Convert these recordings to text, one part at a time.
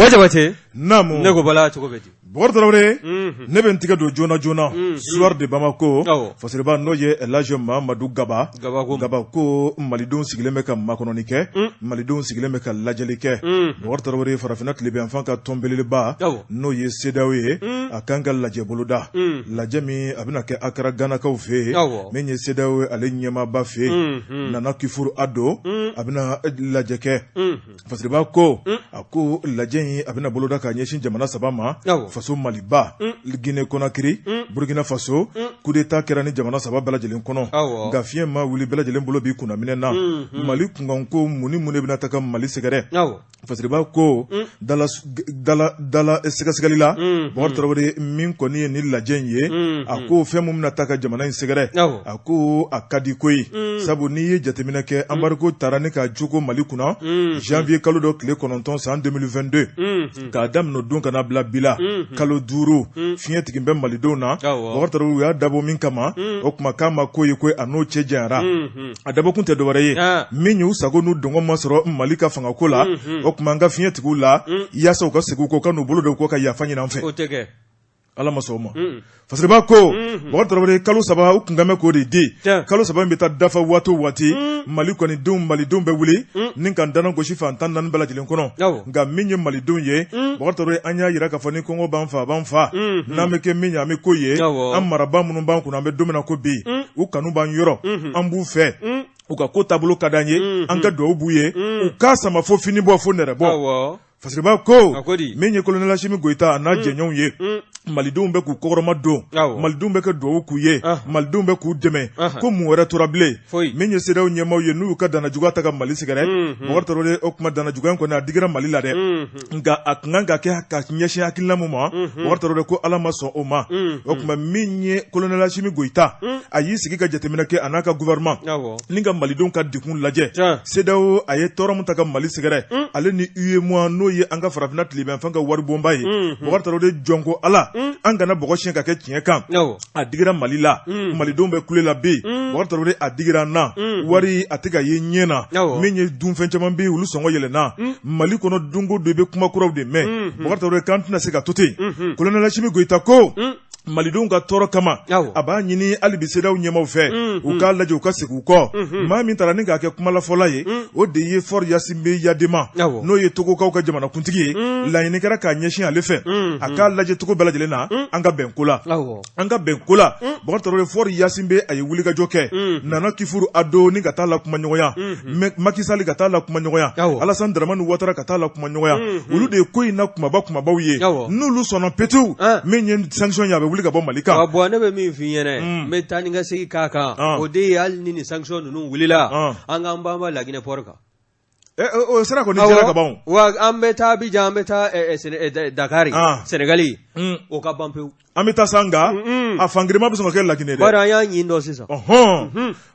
Bajabate Namu ne ko bala cogo beti Bokar Traoré ne bɛ n tigɛ don joona joona soir de Bamako fasiriba n'o ye Elhadji Mahamadou Gaba ko malidenw sigilen bɛ ka makɔnɔni kɛ malidenw sigilen bɛ ka lajɛli kɛ Bokar Traoré farafinna tilebinyanfan ka tɔn belebeleba n'o ye CEDEAO ye a kan ka lajɛ boloda lajɛ min a bɛna kɛ Accra Ganakaw fɛ yen min ye CEDEAO ale ɲɛmaaba fɛ yen Nana Akufo Addo a bɛna lajɛ kɛ fasiriba ko a ko lajɛ in a bɛna boloda ka ɲɛsin jamana 3 ma faso Maliba Guinée Conakry Burkina Faso coup d'état kɛra ni jamana 3 bɛɛ lajɛlen kɔnɔ nka fiɲɛ ma wuli bɛɛ lajɛlen bolo b'i kunna minɛ na Mali kunkan ko mun ni mun de bɛna taga Mali sɛgɛrɛ fasiriba ko dala sɛgɛsɛgɛli la Bokar Traoré min kɔni ye ni lajɛ in ye a ko fɛn mun bɛna taga jamana in sɛgɛrɛ a ko a ka di koyi sabu n'i ye jateminɛ kɛ embargo taara ni ka jogo Mali kunna janvier kalo dɔ tile 9 san 2022 k'a daminɛ don kana bila bi la kalo 5 fiɲɛ tigin bɛ malidenw na Bokar Traoré u y'a dabɔ min kama o kuma k'a ma ko ye ko a n'o cɛ janyara a dabɔkun tɛ dɔwɛrɛ ye min y'u sago n'u dɔngɔ ma sɔrɔ Mali ka fangako la o kuma an ka fiɲɛ tigiw la yaasa u ka segin ko ka n'u bolo da ko ka yafa ɲini an fɛ Ala ma sɔn o ma fasiriba ko Bokar Traoré kalo 3 u kun kan bɛ k'o de di kalo 3 in bɛ taa dafa waati o waati Mali kɔni malidenw bɛ wuli ni ka dana gosi fan 14 bɛɛ lajɛlen kɔnɔ nka min ye malidenw ye Bokar Traoré an y'a yira k'a fɔ ni kɔngɔ b'an faa a b'an faa n'an bɛ kɛ min ye an bɛ ko ye an marabaa minnu b'an kunna an bɛ don min na ko bi u kanu b'an yɔrɔ an b'u fɛ u ka ko taabolo ka d'an ye an ka dugawu b'u ye u k'a sama fo fini bɔ fo nɛrɛ bɔ fasiriba ko min ye colonel Assimi Goïta a n'a jɛɲɔgɔnw ye malidenw bɛ k'u kɔkɔrɔma don malidenw bɛ ka dugawu k'u ye malidenw bɛ k'u dɛmɛ ko mun wɛrɛ tora bilen min ye CEDEAO ɲɛmaaw ye n'u y'u ka danajuguya ta ka Mali sɛgɛrɛ Bokar Traoré o kuma danajuguya in kɔni a digira Mali la dɛ nka a kun kan ka kɛ ka ɲɛsin hakilina min ma Bokar Traoré ko Ala ma sɔn o ma o kuma min ye colonel Assimi Goïta a y'i sigi ka jateminɛ kɛ a n'a ka gouvernement ni ka malidenw ka dekun lajɛ CEDEAO a ye tɔɔrɔ min ta ka Mali sɛgɛrɛ ale ni UEMOA n'o ye an ka farafinna tilebinyanfan ka wari bonba ye Bokar Traoré jɔn ko Ala an kana bɔgɔ siɲɛ ka kɛ tiɲɛ kan a digira Mali la malidenw bɛ kule la bi Bokar Traoré a digira an na wari a tɛ ka ye ɲɛ na min ye dunfɛn caman bɛ olu sɔngɔ yɛlɛnna Mali kɔnɔ don o don i bɛ kuma kuraw de mɛn Bokar Traoré k'an tɛna se ka to ten colonel Assimi Goïta ko malidenw ka tɔɔrɔ kama a b'a ɲini hali bi CEDEAO ɲɛmaaw fɛ u k'a lajɛ u ka segin u kɔ maa min taara ni k'a kɛ kumalafɔla ye o de ye Faure Gnassingbé Yadema n'o ye Togokaw ka jamanakuntigi ye laɲini kɛra k'a ɲɛsin ale fɛ a k'a lajɛ cogo bɛɛ lajɛlen na an ka bɛn ko la Bokar Traoré Faure Gnassingbé a ye wulikajɔ kɛ Nana Akufo Addo ni ka taa la kuma ɲɔgɔnya Macky Sall ka taa la kuma ɲɔgɔnya Alassane Dramane Ouattara ka taa la kuma ɲɔgɔnya olu de ye ko in na kumabaw ye n'olu sɔnna petewu min ye sanction ye a bɛ wuli ka bɔ Mali kan bon ne bɛ min f'i ɲɛna n bɛ taa ni ka segin k'a kan o de ye hali ni sanction ninnu wulila an k'an banba Laginɛ port kan o sera kɔni jɛra ka ban wa an bɛ taa Abidjan an bɛ taa Dakar Sénégal o ka ban pewu an bɛ taa Sanga a fangirima bɛ sɔn ka kɛ Laginɛ dɛ bari an y'a ɲin dɔn sisan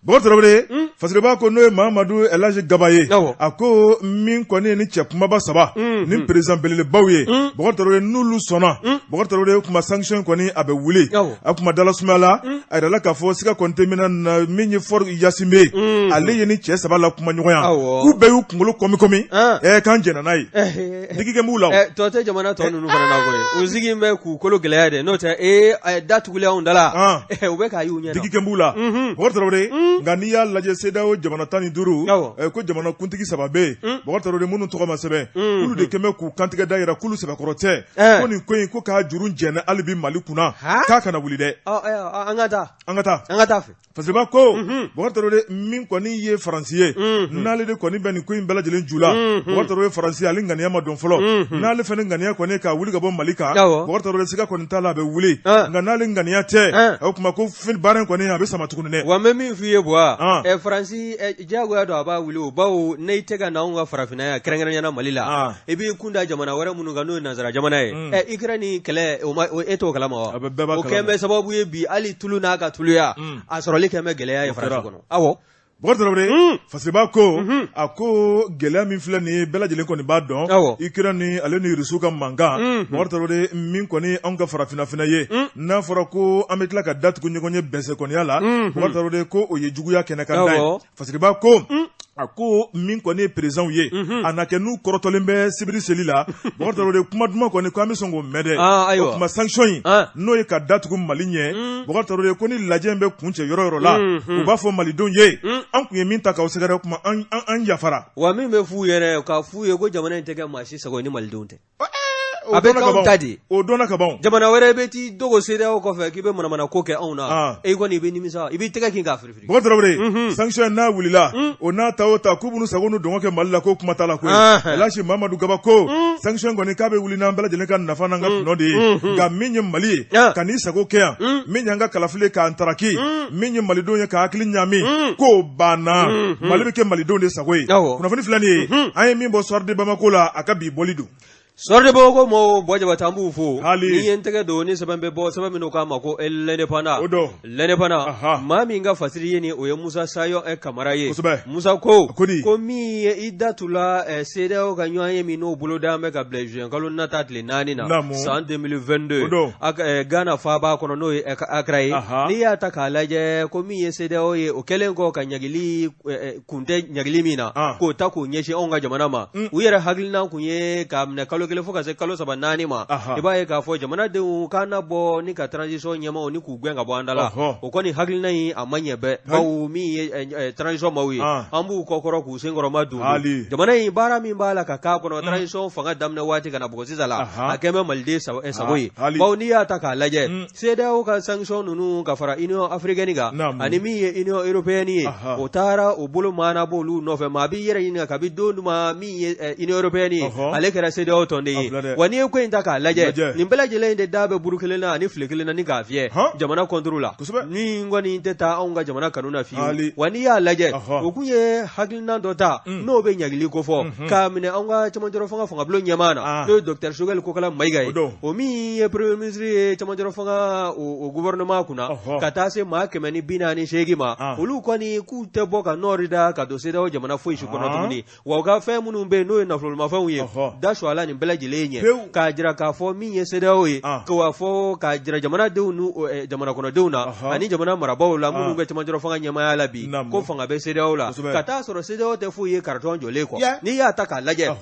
Bokar Traoré fasiriba ko n'o ye Mahamadou Elhadji Gaba ye a ko min kɔni ye ni cɛ kumaba 3 ni président belebelebaw ye Bokar Traoré n'olu sɔnna Bokar Traoré kuma sanction kɔni a bɛ wuli a kuma dalasumaya la a yirala k'a fɔ siga kɔni tɛ min na min ye Faure Gnassingbé ale ye ni cɛ 3 la kuma ɲɔgɔnya k'u bɛɛ y'u kunkolo kɔmi k'an jɛnna n'a ye digikɛ b'u la tɔ tɛ jamana tɔ ninnu fana na koyi u sigi bɛ k'u kolo gɛlɛya de n'o tɛ da tugulen anw da la u bɛ k'a y'u ɲɛna digikɛ b'u la Bokar Traoré nka n'i y'a lajɛ CEDEAO jamana 15 ko jamana kuntigi 3 bɛ yen Bokar Traoré minnu tɔgɔ ma sɛbɛn k'olu de kɛmɛ k'u kantigɛ da yira k'olu sɛbɛkɔrɔ tɛ ko nin ko in ko k'a juru jɛnɛ hali bi Mali kunna k'a kana wuli dɛ an ka taa fɛ fasiriba ko Bokar Traoré min kɔni ye Faransi ye n'ale de kɔni bɛ nin ko in bɛɛ lajɛlen ju la Bokar Traoré Faransi ale ŋaniya ma dɔn fɔlɔ n'ale fana ŋaniya kɔni k'a wuli ka bɔ Mali kan Bokar Traoré siga kɔni t'a la a bɛ wuli nka n'ale ŋaniya tɛ o kuma ko baara in kɔni a bɛ sama tuguni dɛ wa n bɛ min f'i ye buwa Faransi diyagoya don a b'a wuli o bawo ne tɛ ka na anw ka farafinna yan kɛrɛnkɛrɛnyana Mali la i b'i kun da jamana wɛrɛ minnu kan n'o ye nanzara jamana ye Ukraine ni kɛlɛ e t'o kalama wa o kɛn bɛ sababu ye bi hali tulu n'a ka tuluya a sɔrɔli kɛn bɛ gɛlɛya ye Faransi kɔnɔ awɔ Bokar Traoré fasiriba ko a ko gɛlɛya min filɛ nin ye bɛɛ lajɛlen kɔni b'a dɔn Ukraine ni ale ni Rusiw ka mankan Bokar Traoré min kɔni anw ka farafinna fana ye n'a fɔra ko an bɛ tila ka datugu ɲɔgɔn ye bɛnsɛ kɔniya la Bokar Traoré ko o ye juguya kɛnɛ kan da ye fasiriba ko a ko min kɔni président ye a na kɛ n'u kɔrɔtɔlen bɛ sibiri seli la Boubacar Traoré kuma duman kɔni ko an bɛ sɔn k'o mɛn dɛ o kuma sanction in n'o ye ka datugu Mali ɲɛ Boubacar Traoré ko ni lajɛ in bɛ kuncɛ yɔrɔ yɔrɔ la u b'a fɔ malidenw ye an kun ye min ta k'aw sɛgɛrɛ kuma an yafara wa min bɛ f'u yɛrɛ k'a f'u ye ko jamana in tɛ kɛ maa si sago ni malidenw tɛ a bɛ k'anw ta de o donna ka ban jamana wɛrɛ bɛ t'i dogo CEDEAO kɔfɛ k'i bɛ manamana ko kɛ anw na e kɔni i bɛ nimisa i b'i tɛgɛ kin k'a firifiri Boubacar Traoré sanction n'a wulila o n'a ta o ta k'u b'u sago n'u dɔngɔ kɛ Mali la ko kuma t'a la koyi Elhaji Mamadu Gaba ko sanction kɔni k'a bɛ wuli n'an bɛɛ lajɛlen ka nafa n'an ka tɔnɔ de ye nka min ye Mali ye ka n'i sago kɛ yan min y'an ka kalafili k'an taraki min ye malidenw ye ka hakili ɲami k'o banna Mali bɛ kɛ malidenw de sago ye kunnafoni filɛ nin ye an ye min bɔ soir de Bamako la a ka bi bɔli don Soir de Bamako mo Bojaba Tambu fo ni en tege do ni sɛbɛn bɛ bɔ sɛbɛn min k'a ma ko l'indépendant maa min ka fasiri ye ni o ye Musa Sayo Kamara ye Musa ko min ye i datula CEDEAO ka ɲɔgɔn ye min n'o bolo d'an bɛ ka bila juin kalo nata tile 4 na san 2022 Ghana faaba kɔnɔ n'o ye Accra ye n'i y'a ta k'a lajɛ ko min ye CEDEAO ye o kɛlen kɔ ka ɲagili kun tɛ ɲagili min na k'o ta k'o ɲɛsin anw ka jamana ma u yɛrɛ hakilina kun ye k'a minɛ kalo kelen fo ka se kalo 3 4 ma i b'a ye k'a fɔ jamanadenw k'an na bɔ ni ka transition ɲɛmaw ni k'u gɛn ka bɔ an da la o kɔni hakilina in a ma ɲɛ bɛɛ bawo min ye transition maaw ye an b'u kɔkɔrɔ k'u senkɔrɔma don jamana in baara min b'a la ka k'a kɔnɔ transition fanga daminɛ waati ka na bɔ sisan la a kɛn bɛ maliden sago ye bawo n'i y'a ta k'a lajɛ CEDEAO ka sanction ninnu ka fara Union africaine kan ani min ye Union européenne ye o taara o bolo maana b'olu nɔfɛ maa b'i yɛrɛ ɲininka kabi don ma min ye Union européenne ye ale kɛra CEDEAO tɔn de ye wa n'i ye ko in ta k'a lajɛ nin bɛɛ lajɛlen de da bɛ buru kelen na ani file kelen na ni k'a fiyɛ jamana contre la ni kɔni tɛ taa anw ka jamana kanu na fiyewu wa n'i y'a lajɛ o kun ye hakilina dɔ ta n'o bɛ ɲagili ko fɔ k'a minɛ anw ka cɛmancɛrɛ fanga fangabulon ɲɛmaa na n'o ye Dr Choguel Kokala Mayiga ye o min ye premier ministre ye cɛmancɛrɛ fanga o gouvernement kunna ka taa se maa 148 ma olu kɔni k'u tɛ bɔ ka nɔɔri da ka don CEDEAO jamana foyi si kɔnɔ tuguni wa u ka fɛn minnu bɛ yen n'o ye nafolomafɛnw ye da su ala nin bɛɛ lajɛlen ɲɛ k'a jira k'a fɔ min ye CEDEAO ye k'a fɔ k'a jira jamanadenw n'u jamana kɔnɔdenw na ani jamana marabaaw la minnu bɛ cɛmancɛrɛ fanga ɲɛmaaya la bi ko fanga bɛ CEDEAO la ka taa sɔrɔ CEDEAO tɛ foyi ye carton jɔlen kɔ n'i y'a ta k'a lajɛ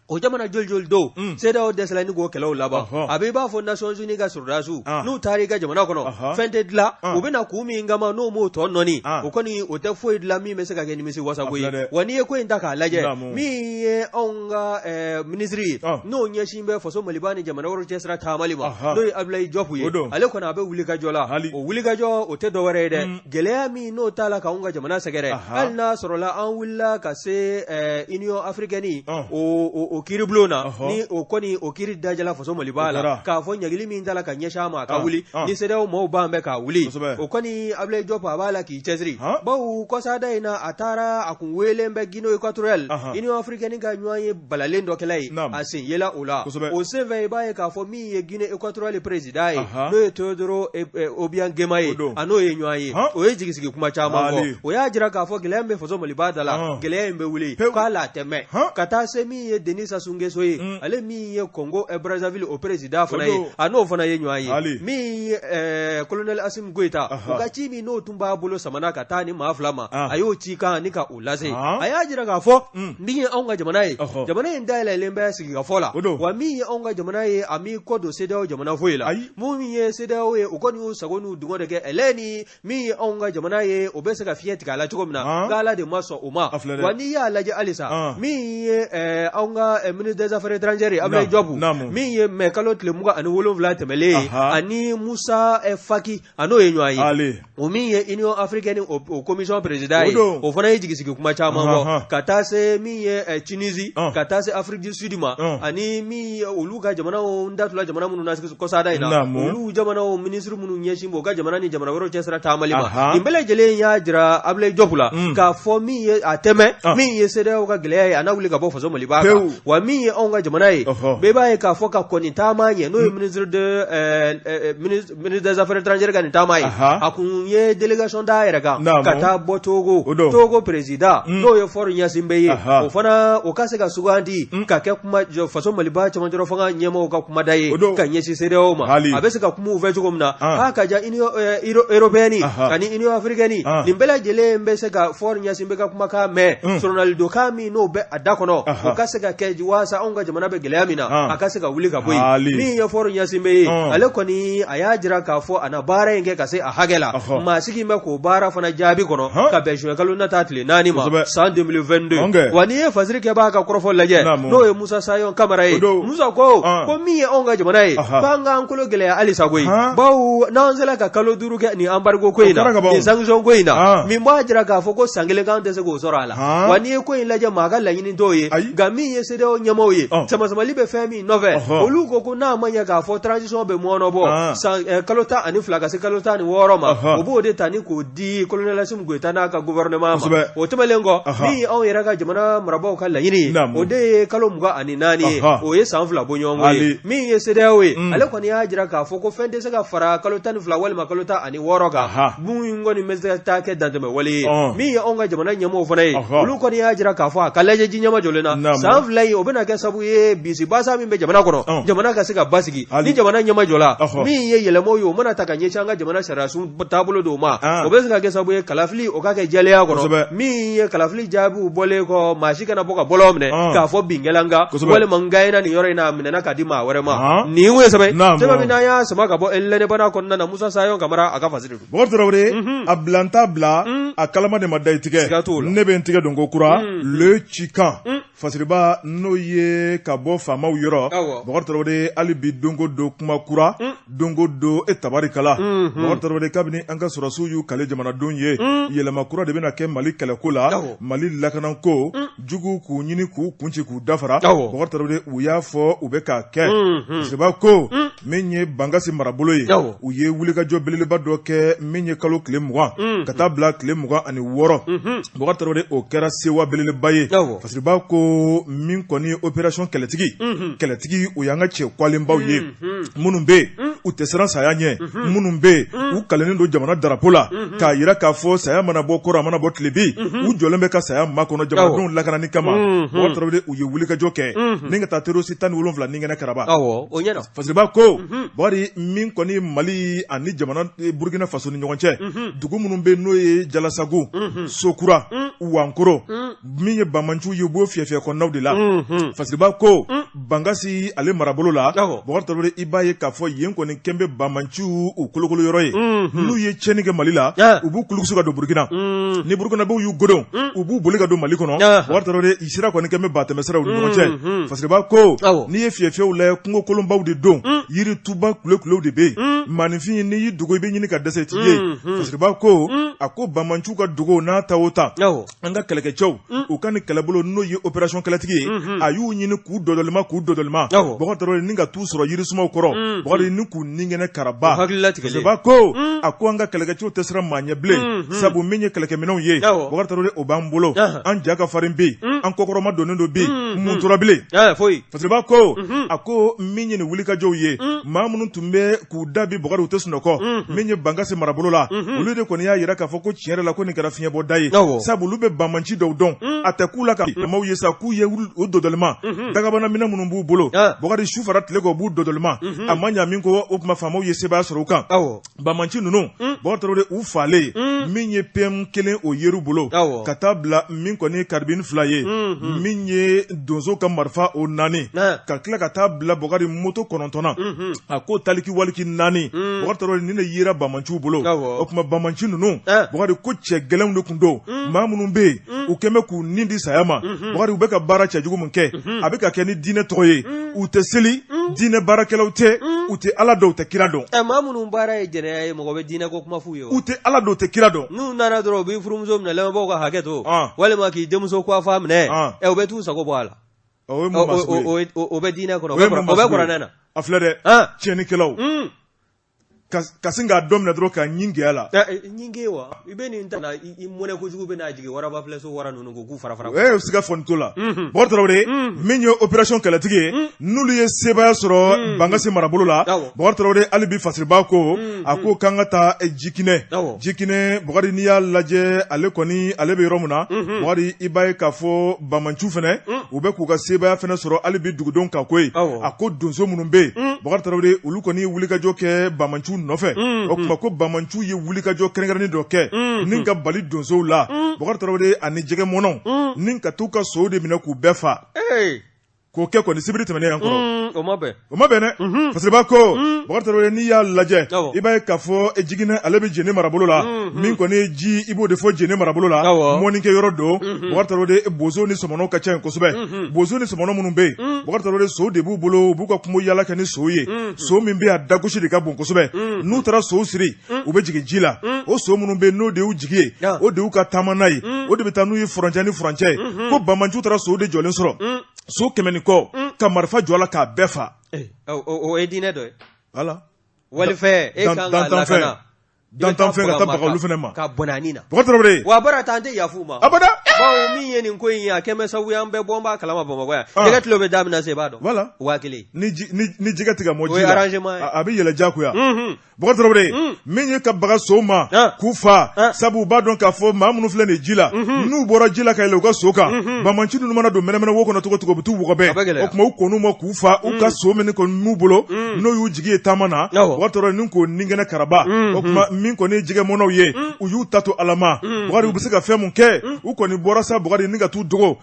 o jamana joli don CEDEAO dɛsɛla ni k'o kɛlɛw laban a bɛ i b'a fɔ Nations Unies ka soldats n'u taara i ka jamana kɔnɔ fɛn tɛ dilan u bɛna kun min kama n'o m'o tɔ nɔni o kɔni o tɛ foyi dilan min bɛ se ka kɛ nimisi wasago ye wa n'i ye ko in ta k'a lajɛ min ye anw ka minisiri ye n'o ɲɛsin bɛ faso Maliba ni jamana wɛrɛw cɛ sira taamali ma n'o ye Abdoulaye Diop ye ale kɔni a bɛ wulikajɔ la o wulikajɔ o tɛ dɔwɛrɛ ye dɛ gɛlɛya min n'o t'a la k'anw ka jamana sɛgɛrɛ hali n'a sɔrɔla an wulila ka se Union africaine o kiiribulon na ni o kɔni o kiiri dajala faso Maliba la k'a fɔ ɲagili min t'a la ka ɲɛsin a ma ka wuli ni CEDEAO maaw b'an bɛ k'a wuli o kɔni Abdoulaye Diop a b'a la k'i cɛsiri bawo kɔsada in na a taara a kun welen bɛ Guinée équatoriale Union africaine ka ɲɔgɔn ye balalen dɔ kɛla ye a sen yela o la o sen fɛ i b'a ye k'a fɔ min ye Guinée équatoriale président ye n'o ye Teodoro Obiang Nguema ye a n'o ye ɲɔgɔn ye o ye jigisigi kuma caman fɔ o y'a jira k'a fɔ gɛlɛya min bɛ faso Maliba da la gɛlɛya in bɛ wuli k'a la tɛmɛ ka taa se min ye Denis Sassou Nguesso ye ale min ye Congo Brazzaville o président fana ye a n'o fana ye ɲɔgɔn ye min ye colonel Assimi Goïta o ka ci min n'o tun b'a bolo samana ka taa ni maa 2 ma a y'o ci kan ni ka o lase a y'a jira k'a fɔ min ye anw ka jamana ye jamana in dayɛlɛlen bɛ sigikafɔ la wa min ye anw ka jamana ye a m'i kɔ don CEDEAO jamana foyi la mun min ye CEDEAO ye o kɔni y'u sago n'u dungɔ de kɛ ɛlɛ ni min ye anw ka jamana ye o bɛ se ka fiɲɛ tigɛ a la cogo min na k'Ala de ma sɔn o ma wa n'i y'a lajɛ halisa min ye anw ka ministre des affaires étrangères Abdoulaye Diop min ye mai kalo tile 27 tɛmɛlen ye ani Musa Faki a n'o ye ɲɔgɔn ye o min ye Union africaine o commission président ye o fana ye jigisigi kuma caman fɔ ka taa se min ye Tunisie ka taa se Afrique du Sud ma ani min olu ka jamanaw datula jamana minnu na kɔsada in na olu jamanaw ministre minnu ɲɛsin b'o ka jamana ni jamana wɛrɛw cɛ sira taamali ma nin bɛɛ lajɛlen y'a jira Abdoulaye Diop la k'a fɔ min ye a tɛmɛ min ye CEDEAO ka gɛlɛya ye a n'a wuli ka bɔ faso Maliba kan wa min ye anw ka jamana ye bɛɛ b'a ye k'a fɔ ka kɔni taama ɲɛ n'o ye ministre des affaires étrangères ka nin taama ye a kun ye délégation d'a yɛrɛ kan ka taa bɔ Togo président n'o ye Faure Gnassingbé ye o fana o ka se ka sugandi ka kɛ kuma faso sɔn maliba caman jɔrɔ fanga ɲɛmɔgɔw ka kuma da ye ka ɲɛsin CEDEAO ma a bɛ se ka kuma u fɛ cogo min na a ka ja Union européenne ani Union africaine nin bɛɛ lajɛlen bɛ se ka fɔr ɲɛsin bɛ ka kumakan mɛn sɔrɔnalidokan min n'o bɛ a da kɔnɔ o ka se ka kɛ waasa anw ka jamana bɛ gɛlɛya min na a ka se ka wuli ka bɔ yen min ye fɔr ɲɛsin bɛ ye ale kɔni a y'a jira k'a fɔ a na baara in kɛ ka se a hakɛ la maa sigi bɛ k'o baara fana jaabi kɔnɔ ka bɛn juin kalo nata tile 4 ma san 2022 wa n'i ye fasiri kɛ b'a ka kɔrɔfɔ lajɛ n'o ye Musa Sayon Kamara ye Musa ko min ye anw ka jamana ye k'an k'an kolo gɛlɛya halisa koyi bawo n'an sera ka kalo 5 kɛ nin embargo ko in na nin sanction ko in na min b'a jira k'a fɔ ko san kelen k'an tɛ se k'o sɔrɔ a la wa n'i ye ko in lajɛ maa ka laɲini t'o ye nka min ye CEDEAO ɲɛmɔgɔw ye samasamali bɛ fɛn min nɔfɛ olu ko n'a ma ɲɛ k'a fɔ transition bɛ mɔɔnɔ bɔ kalo 12 ka se kalo 16 ma o b'o de ta ni k'o di colonel Assimi Goïta n'a ka gouvernement ma o tɛmɛlen kɔ min anw yɛrɛ ka jamana marabaaw ka laɲini o de ye kalo 24 ye o ye san 2 bɔ ɲɔgɔn ye min ye CEDEAO ye ale kɔni y'a jira k'a fɔ ko fɛn tɛ se ka fara kalo 12 walima kalo 16 kan mun kɔni bɛ se ka taa kɛ dantɛmɛ wale ye min ye anw ka jamana ɲɛmɔgɔw fana ye olu kɔni y'a jira k'a fɔ a ka lajɛ ji ɲɛma jɔlen na san 2 ye o bɛna kɛ sabu ye bisi basa min bɛ jamana kɔnɔ jamana ka se ka basigi ni jamana ɲɛma jɔla min ye yɛlɛmaw ye o mana ta ka ɲɛsin an ka jamana sariya sun taabolo dɔw ma o bɛ se ka kɛ sabu ye kalafili o ka kɛ jɛlenya kɔnɔ min ye kalafili jaabiw bɔlen kɔ maa si kana bɔ ka bɔlɔ minɛ k'a fɔ binkɛlanka walima n gayena nin yɔrɔ in na a minɛna k'a di maa wɛrɛ ma nin ye sɛbɛn sɛbɛn min n'an y'a sama ka bɔ lɛnɛbana kɔnɔna na Musa Sayon Kamara a ka fasiri don Bɔkari Tarawele a bilanta bila a kalama de ma da i tigɛ ne bɛ n tigɛ don ko kura le cikan fasiriba n'o ye ka bɔ faamaw yɔrɔ Bɔkari Tarawele hali bi dongo do kuma kura dongo do e tabarikala Bɔkari Tarawele kabini an ka sɔrɔsiw y'u kale jamanadenw ye yɛlɛma kura de bɛna kɛ Mali kɛlɛko la Mali lakanako jugu k'u ɲini k'u kunci k'u dafara Bɔkari Tarawele u y'a fɔ u bɛ k'a kɛ fasiriba ko min ye Bangasi marabolo ye u ye wulikajɔ belebeleba dɔ kɛ min ye kalo tile 20 ka taa bila tile 26 Bɔkari Tarawele o kɛra sewa belebeleba ye fasiriba ko min kɔni opération kɛlɛtigi o y'an ka cɛ kwalenbaw ye minnu bɛ yen u tɛ siran saya ɲɛ minnu bɛ yen u kalennen don jamana darapo la k'a yira k'a fɔ saya mana bɔ kɔrɔ a mana bɔ tile bi u jɔlen bɛ ka saya makɔnɔ jamanadenw lakanani kama Bɔkari Tarawele u ye wulikajɔ kɛ ni ka taa terroriste 17 ni kɛnɛ karaba fasiriba ko Bɔkari min kɔni Mali ani jamana Burkina Faso ni ɲɔgɔn cɛ dugu minnu bɛ n'o ye Jalasago Sokura Wankoro min ye Bamanchu ye u b'o fiyɛfiyɛ kɔnɔnaw de la fasiriba ko Bangasi ale marabolo la Bɔkari Tarawele i b'a ye k'a fɔ yen kɔni kɛn bɛ Bamanchu u kolokolo yɔrɔ ye n'u ye tiɲɛni kɛ Mali la u b'u kulukusu ka don Burkina ni Burkinabew y'u godon u b'u boli ka don Mali kɔnɔ Bɔkari Tarawele i sira kɔni kɛn bɛ batɛmɛsiraw ni ɲɔgɔn cɛ fasiriba ko n'i ye fiyɛfiyɛw lajɛ kungo kolonbaw de don yiri tuba kulekulew de bɛ yen maninfin n'i y'i dogo i bɛ ɲini ka dɛsɛ t'i ye fasiriba ko a ko Bamanchu ka dogo n'a ta o ta an ka kɛlɛkɛcɛw u ka ni kɛlɛbolo n'o ye opération kɛlɛtigi ye a y'u ɲini k'u dɔdɔlima Bɔkari Tarawele ni ka t'u sɔrɔ yirisumaw kɔrɔ Bɔkari ni k'u ningɛnɛ karaba fasiriba ko a ko an ka kɛlɛkɛcɛw tɛ siran maa ɲɛ bilen sabu min ye kɛlɛkɛminɛw ye Bɔkari Tarawele o b'an bolo an ja ka farin bɛ yen an kɔkɔrɔma donnen dɔ bɛ yen mun tora bilen fasiriba ko a ko min ye nin wulikajɔw ye maa minnu tun bɛ k'u da bi Bɔkari u tɛ sunɔgɔ min ye Bangasi marabolo la olu de kɔni y'a jira k'a fɔ ko tiɲɛ yɛrɛ la ko nin kɛra fiɲɛbɔ da ye sabu olu bɛ Bamanci dɔw dɔn a tɛ k'u la ka maaw ye sa k'u ye o dɔdɔlima dagabana minɛ minnu b'u bolo Bɔkari su fara tile kɔ b'u dɔdɔlima a ma ɲa min ko o tuma faamaw ye sebaya sɔrɔ u kan Bamanci ninnu Bɔkari Tarawele u falen min ye PM1 o yer'u bolo ka taa bila min kɔni karibini 2 ye min ye donso ka marifa o 4 ka tila ka taa bila Bɔkari moto 9 a ko taliki waliki 4 Bɔkari Tarawele ni ne yera Bamanciw bolo o tuma Bamanci ninnu Bɔkari ko cɛ gɛlɛnw de tun don maa minnu bɛ yen u kɛn bɛ k'u nin di saya ma Bɔkari u bɛ ka baara cɛjugu min kɛ a bɛ ka kɛ ni diinɛ tɔgɔ ye u tɛ seli diinɛ baarakɛlaw tɛ u tɛ Ala dɔn u tɛ kira dɔn maa minnu baara ye jɛnɛya ye mɔgɔ bɛ diinɛ ko kuma f'u ye u tɛ Ala dɔn u tɛ kira dɔn n'u nana dɔrɔn u b'i furumuso minɛ lamɛnbaaw ka hakɛ to walima k'i denmuso coiffa minɛ u bɛ t'u sago bɔ a la o bɛ diinɛ kɔnɔ o bɛ kuranɛ na a filɛ dɛ tiɲɛnikɛlaw kasinga dom na dro ka nyinge ala nyinge wa ibeni ntana imone ko jugu bena jige wara ba fleso wara nunu ko ku fara siga fonto la bortrawre minyo opération kalatige nulu ye seba soro bangasi marabulu la bortrawre alibi fasirba ko ako kangata jikine bogari niya laje ale koni ale be romuna bogari ibaye kafo bamanchu fene ube ku ka seba fene soro alibi dugudon ka koy ako donzo munumbe bortrawre ulu koni wulika joke bamanchu nofe okuma ko bamanchu ye wulika jo krengarani doke ninka bali donzo la bortrawre ani jege mono ninka tuka so de mina ku befa ko ke ko ni sibiri temene yankoro o mabe ne fasirba ko bortaro ni ya laje ibaye kafo ejigine alebe jene marabolo la min ko ne ji ibo de fo jene marabolo la moni ke yorodo bortaro de bozo ni somono ka chen ko sube bozo ni somono munumbe bortaro de so de bu bolo bu ko kumo yala kani soye so min be adagushi de ka bon ko sube nu tara so siri ube jige jila o so munumbe no de u jige o de u ka tamanai o de betanu yi frontier ko bamanju tara so de jolen soro so kemeni ko ka marfa jola ka befa o edine do voilà wali fe e kan la kana dantan fe ka tabaka lu fenema ka bonanina bokotre wa bara tante yafuma abada bawo mi yeni ko yin ya keme sawu ya mbe bomba kalama bomba ko ya diga tlo be damina se bado voilà wakili ni jiga tiga moji la abi yele jaku ya bokotre minye ka baga soma kufa sabu badon ka fo mamunu flene jila nu bora jila ka ile ko soka bamanchi nu mana do menemene woko na tugo butu wugo be okuma ukonu mo kufa uka so meni ko nu bolo no yu jigi tamana bokotre ninko ningene karaba okuma min ko ne jige mono ye uyu tatu alama bogari ubisika femu ke uko ni borasa bogari ninga tu dogo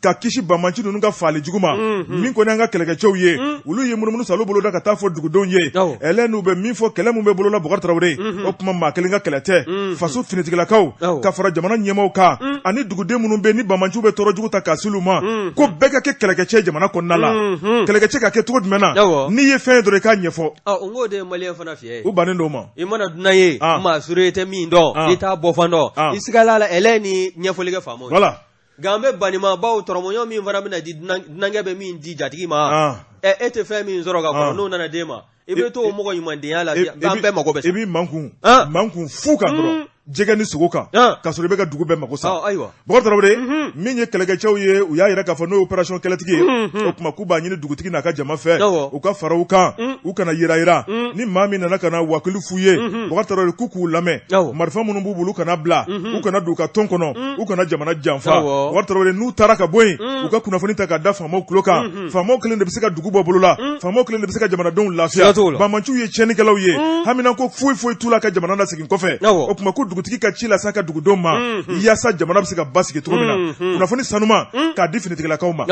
ka kishi bamanchi nu nga fali juguma min ko ne nga keleke chew ye ulu ye munu salo bolo da ka tafo dugu don ye elenu be min fo kele mu be bolo la bogari trawre okuma ma kelinga kelete faso finitigila kaw ka fara jamana nyemo ka ani dugu de munu be ni bamanchi be toro jugu ta kasuluma ko beka ke keleke che jamana ko nala keleke che ka ke tugo dmena ni ye fe dore ka nyefo ngo de malien fana fie u banen do ma imana dunaye ma surete min do ita bofando isigala la eleni nyefolige famo voilà gambe banima bawo toromonyo min vara mina di nangebe min di jatigi ma ete fe min zoro ga ko no nana dema ibe to mo ko yimande yala gambe magobe ebi mankun fuka bro jege ni sugoka ka sori be ka dugu be mako sa boko trawre min ye kelege chaw ye u ya yira ka fa no operation keletigi o kuma ku ba nyini dugutigi na ka jama fe u ka fara u kan u kana yira ni mami na kana wakulu fuye boko trawre kuku lame marfa munun bubulu kana bla u kana du ka tonkono u kana jamana jamfa boko trawre nu taraka boy u ka kuna foni ta ka da famo kloka famo kelen de bisika dugu bobolula famo kelen de bisika jamana don lafiya ba manchu ye cheni kalaw ye hamina ko fuy tula ka jamana na sikin kofe o kuma ku dugutigi ka chila saka dugudoma yasa jamana bisika basike tugomina kuna foni sanuma ka definitively la kauma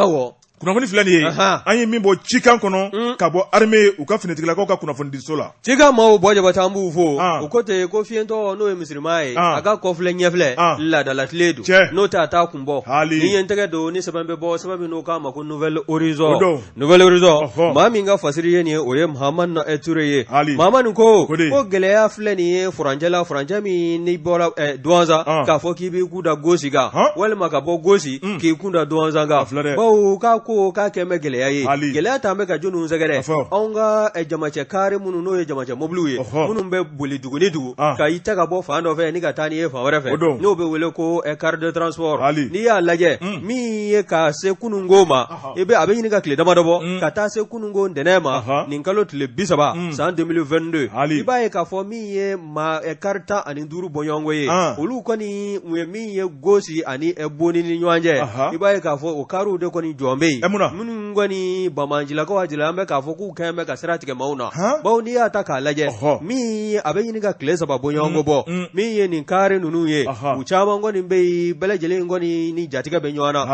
kuna foni filani ye anyi mimbo chikan kono ka bo armée u ka finitigila ka kuna foni disola chika mawo boje batambu fo ukote ko fiento no muslimai aga ko fle nyefle la da latledo no ta kumbo ni yentege do ni sabambe bo sababi no kama ko nouvelle horizon mami nga fasiri ye ni oye muhammad na eture ye mama ko gele ya fle ni franja mi ni bora douanza ka fo ki bi kuda gosi ga wal maka bo gosi ki kunda douanza ga bo ka ko ka keme gele ya ye gele ya tambe ka jonu zagere onga jamache kare munu no ye jamache moblu ye munu be boli duguni dugu ka ita ka bo fando fe ni ka tani ye fa wara fe no be wele ko carte de transport ni ya laje mi ye ka se kunungoma ebe abe ni ka kle dama dobo ka ta se kunungo ndenema ni kalo tile bisaba san 2022 iba ye ka fo mi ye ma carte ani duru bonyongo ye olu ko ni mi ye gosi ani eboni ni nyanje iba ye ka fo o karu de ko ni jombe munu ngoni bamanjila ko wajila ambe ka fo ku kembe ka sirati ke mauna bawo ni ata ka laje mi abe ni ka klesa babonyongo bo mi ye ni kare nunu ye uchama ngoni be belejele ngoni ni jatika be nywana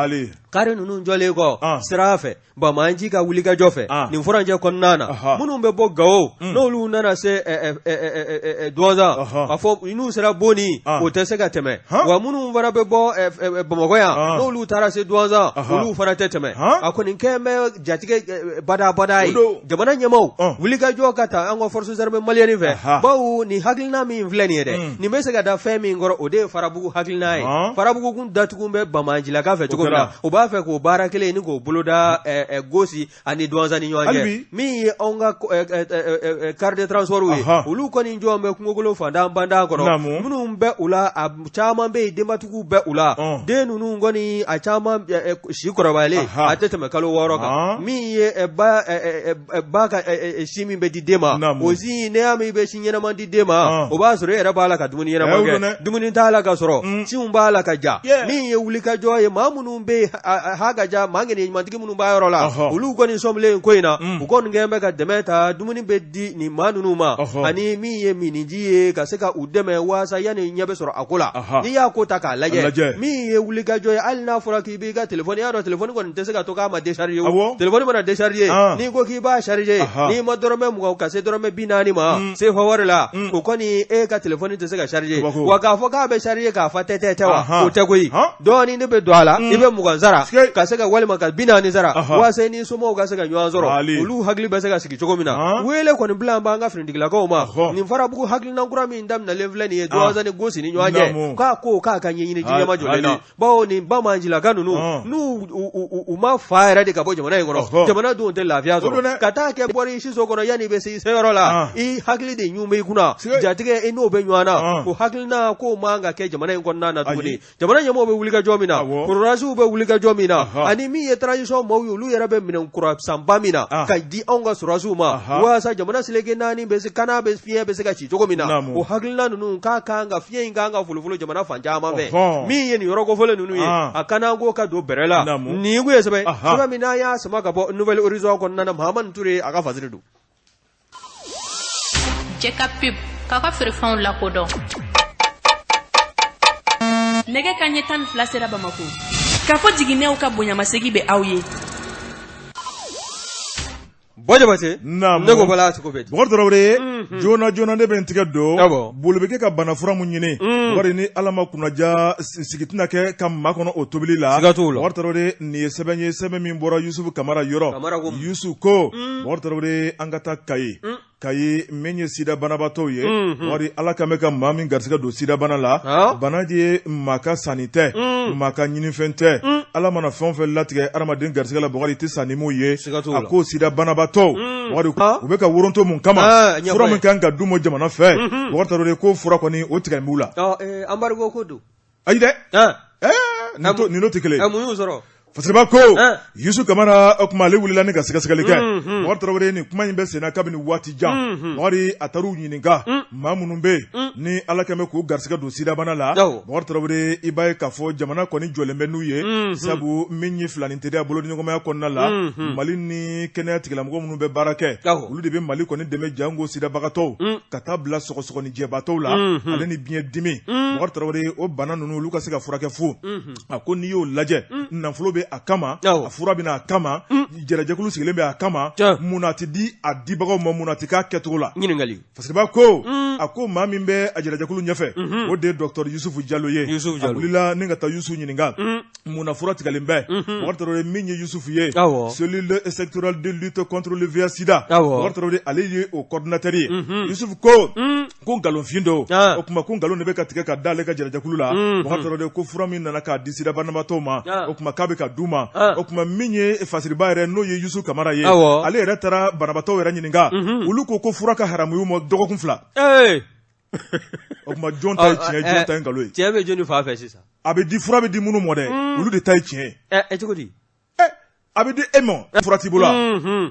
kare nunu njole ko sirafe bamanji ka wulika jofe ni mfuranje ko nana munu be bo gawo no lu nana se douanza afo inu sira boni o tese ka teme wa munu vara be bo bamagoya no lu tara se douanza lu fara teteme a ko nin kɛmɛ jatige bada ye jamana ɲɛmaw wuli ka jɔ ka taa an ka forces armées maliennes fɛ bawo ni hakilina min filɛ nin ye dɛ nin bɛ se ka da fɛn min kɔrɔ o de ye farabugu hakilina ye farabugu kun datugu bɛ Bamajilaka fɛ cogo min na o b'a fɛ k'o baara kelen ni k'o boloda Gosi ani Douentza ni ɲɔgɔn cɛ min ye anw ka carte de transport ye olu kɔni jɔn bɛ kungokolo fantan bandan kɔnɔ minnu bɛ u la a caman bɛ yen denbatigiw bɛ u la den ninnu kɔni a caman si kɔrɔbayalen a tɛ tɛmɛ kalo 6 kan min ye ba ka si min bɛ di den ma o si ne y'a min bɛ si ɲɛnama di den ma o b'a sɔrɔ e yɛrɛ b'a la ka dumuni ɲɛnama kɛ dumuni t'a la ka sɔrɔ sinw b'a la ka ja min ye wulikajɔ ye maa minnu bɛ ha ka ja maa ŋɛniɲɛ ɲumantigi minnu b'a yɔrɔ la olu kɔni sɔmilen ko in na u kɔni kɛlen bɛ ka dɛmɛ ta dumuni bɛ di nin maa ninnu ma ani min ye miniji ye ka se ka u dɛmɛ waasa yanni ɲɛ bɛ sɔrɔ a ko la n'i y'a ko ta k'a lajɛ min ye wulikajɔ ye hali n'a fɔra k'i b'i ka telefɔni y'a dɔn telefɔni kɔni tɛ se ka to k'a ma décharger o telefɔni mana décharger n'i ko k'i b'a charger n'i ma dɔrɔmɛ 20 ka se dɔrɔmɛ 40 ma CFA wari la o kɔni e ka telefɔni tɛ se ka charger wa k'a fɔ k'a bɛ charger k'a fa tɛ wa o tɛ koyi dɔɔni ne bɛ don a la i bɛ 20 sara ka se ka walima ka 40 sara waasa ni somɔgɔw ka se ka ɲɔgɔn sɔrɔ olu hakili bɛ se ka sigi cogo min na wele kɔni bila an b'an ka finitigilakaw ma nin farabugu hakilina kura min daminɛlen filɛ nin ye Douentza ni Gosi ni ɲɔgɔn cɛ k'a ko k'a ka ɲɛɲini diɲɛma jɔlen na bawo nin Bamajilaka ninnu n'u u ma fa yɛrɛ de ka bɔ jamana in kɔnɔ jamana denw tɛ lafiya sɔrɔ ka taa kɛ bɔri siso kɔnɔ yanni i bɛ se i seyɔrɔ la i hakili de ɲun bɛ i kunna jatigɛ i n'o bɛ ɲɔgɔn na o hakilina k'o man ka kɛ jamana in kɔnɔna na tuguni jamana ɲɛmɔgɔw bɛ wuli ka jɔ min na kɔrɔrasiw bɛ wuli ka jɔ min na ani min ye transition maaw ye olu yɛrɛ bɛ minɛn kura sanba min na ka di anw ka sɔrɔsiw ma waasa jamana seleke naani bɛ se kana bɛ fiɲɛ bɛ se ka ci cogo min na o hakilina ninnu k'a kan ka fiɲɛ in kan ka folofolo jamana fan caman fɛ min ye nin yɔrɔ kofɔlen ninnu ye a kana ko ka don bɛrɛ la nin ko ye sɛbɛn min n'a y'a sama ka bɔ Nouvelle Horizon kɔnɔna na Mahamani Ture a ka fasiri don Jeka pub k'a ka feerefɛnw lakodɔn nɛgɛ kanɲɛ 12 sera Bamako k'a fɔ jiginɛw ka bonyamasegi bɛ aw ye Bojabate ne ko bala siko beti Bokar Traoré jona ne bɛ n tigɛ don bolo bɛ kɛ ka bana fura mun ɲini wari ni Ala ma kunnaja sigi tɛna kɛ ka maa kɔnɔ o tobili la Bokar Traoré nin ye sɛbɛn min bɔra Yusufu Kamara yɔrɔ Yusu ko Bokar Traoré an ka taa Kayi min ye sida banabatɔw ye wari Ala ka mɛn ka maa min garisɛgɛ don sida bana la bana de ye maa ka sanni tɛ maa ka ɲinifɛn tɛ Ala mana fɛn o fɛn latigɛ adamaden garisɛgɛ la Bokar i tɛ sa ni mun ye a ko sida banabatɔw wari u bɛ ka woronto mun kama fura min kan ka d'u ma jamana fɛ Bokar Traoré ko fura kɔni o tigɛ b'u la embargo ko don ayi dɛ nin n'o tɛ kelen mun y'u sɔrɔ Fasiriba ko Yusu Kamara o kuma ale wulila ni ka sɛgɛsɛgɛli kɛ Bokar Traoré ni kuma in bɛ senna kabini waati jan wari a taar'u ɲininka maa minnu bɛ ni Ala kɛmɛ k'u garisɛgɛ don sida bana la Bokar Traoré i b'a ye k'a fɔ jamana kɔni jɔlen bɛ n'u ye sabu min ye filani teriya bolo ni ɲɔgɔnmaya kɔnɔna la Mali ni kɛnɛya tigilamɔgɔ minnu bɛ baara kɛ olu de bɛ Mali kɔni dɛmɛ jango sidabagatɔw ka taa bila sɔgɔsɔgɔnijɛbaatɔw la ale ni biɲɛ dimi Bokar Traoré o bana ninnu olu ka se ka furakɛ fu a ko n'i y'o lajɛ nafolo bɛ a kama a fura bɛna a kama jɛrɛjɛkulu sigilen bɛ a kama mun a tɛ di a dibagaw ma mun a tɛ k'a kɛcogo la ɲininkali Fasiriba ko a ko maa min bɛ a jɛrɛjɛkulu ɲɛfɛ o de ye Dr Yusufu Jalo ye a wulila ni ka taa Yusufu ɲininka mun na fura tigɛlen bɛ Bokar Traoré min ye Yusufu ye cellule sectorielle de lutte contre le VIH/SIDA Bokar Traoré ale ye o coordinateur ye Yusufu ko nkalonfin do o kuma ko nkalon de bɛ ka tigɛ ka da ale ka jɛrɛjɛkulu la Bokar Traoré ko fura min nana k'a di sida banabaatɔw ma o kuma k'a bɛ ka d'u ma o kuma min ye Fasiriba yɛrɛ n'o ye Yusufu Kamara ye ale yɛrɛ taara banabaatɔw yɛrɛ ɲininka olu ko fura ka haramu y'u ma dɔgɔkun 2 o kuma jɔn ta ye tiɲɛ jɔn ta ye nkalon ye tiɲɛ bɛ jɔnni fa fɛ sisan a bɛ di fura bɛ di minnu mɔ dɛ olu de ta ye tiɲɛ cogo di a bɛ di e ma fura t'i bolo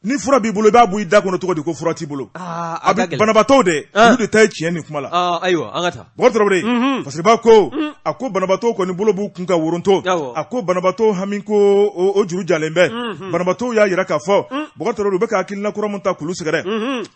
ni fura b'i bolo i b'a bɔ i da kɔnɔ cogo di ko fura t'i bolo a bɛ banabaatɔw de olu de ta ye tiɲɛ nin kuma la ayiwa an ka taa Bokar Traoré Fasiriba ko a ko banabaatɔw kɔni bolo b'u kun ka woronto a ko banabaatɔw hami ko o juru jalen bɛ banabaatɔw y'a yira k'a fɔ Bokar Traoré u bɛ ka hakilina kura min ta k'olu sɛgɛrɛ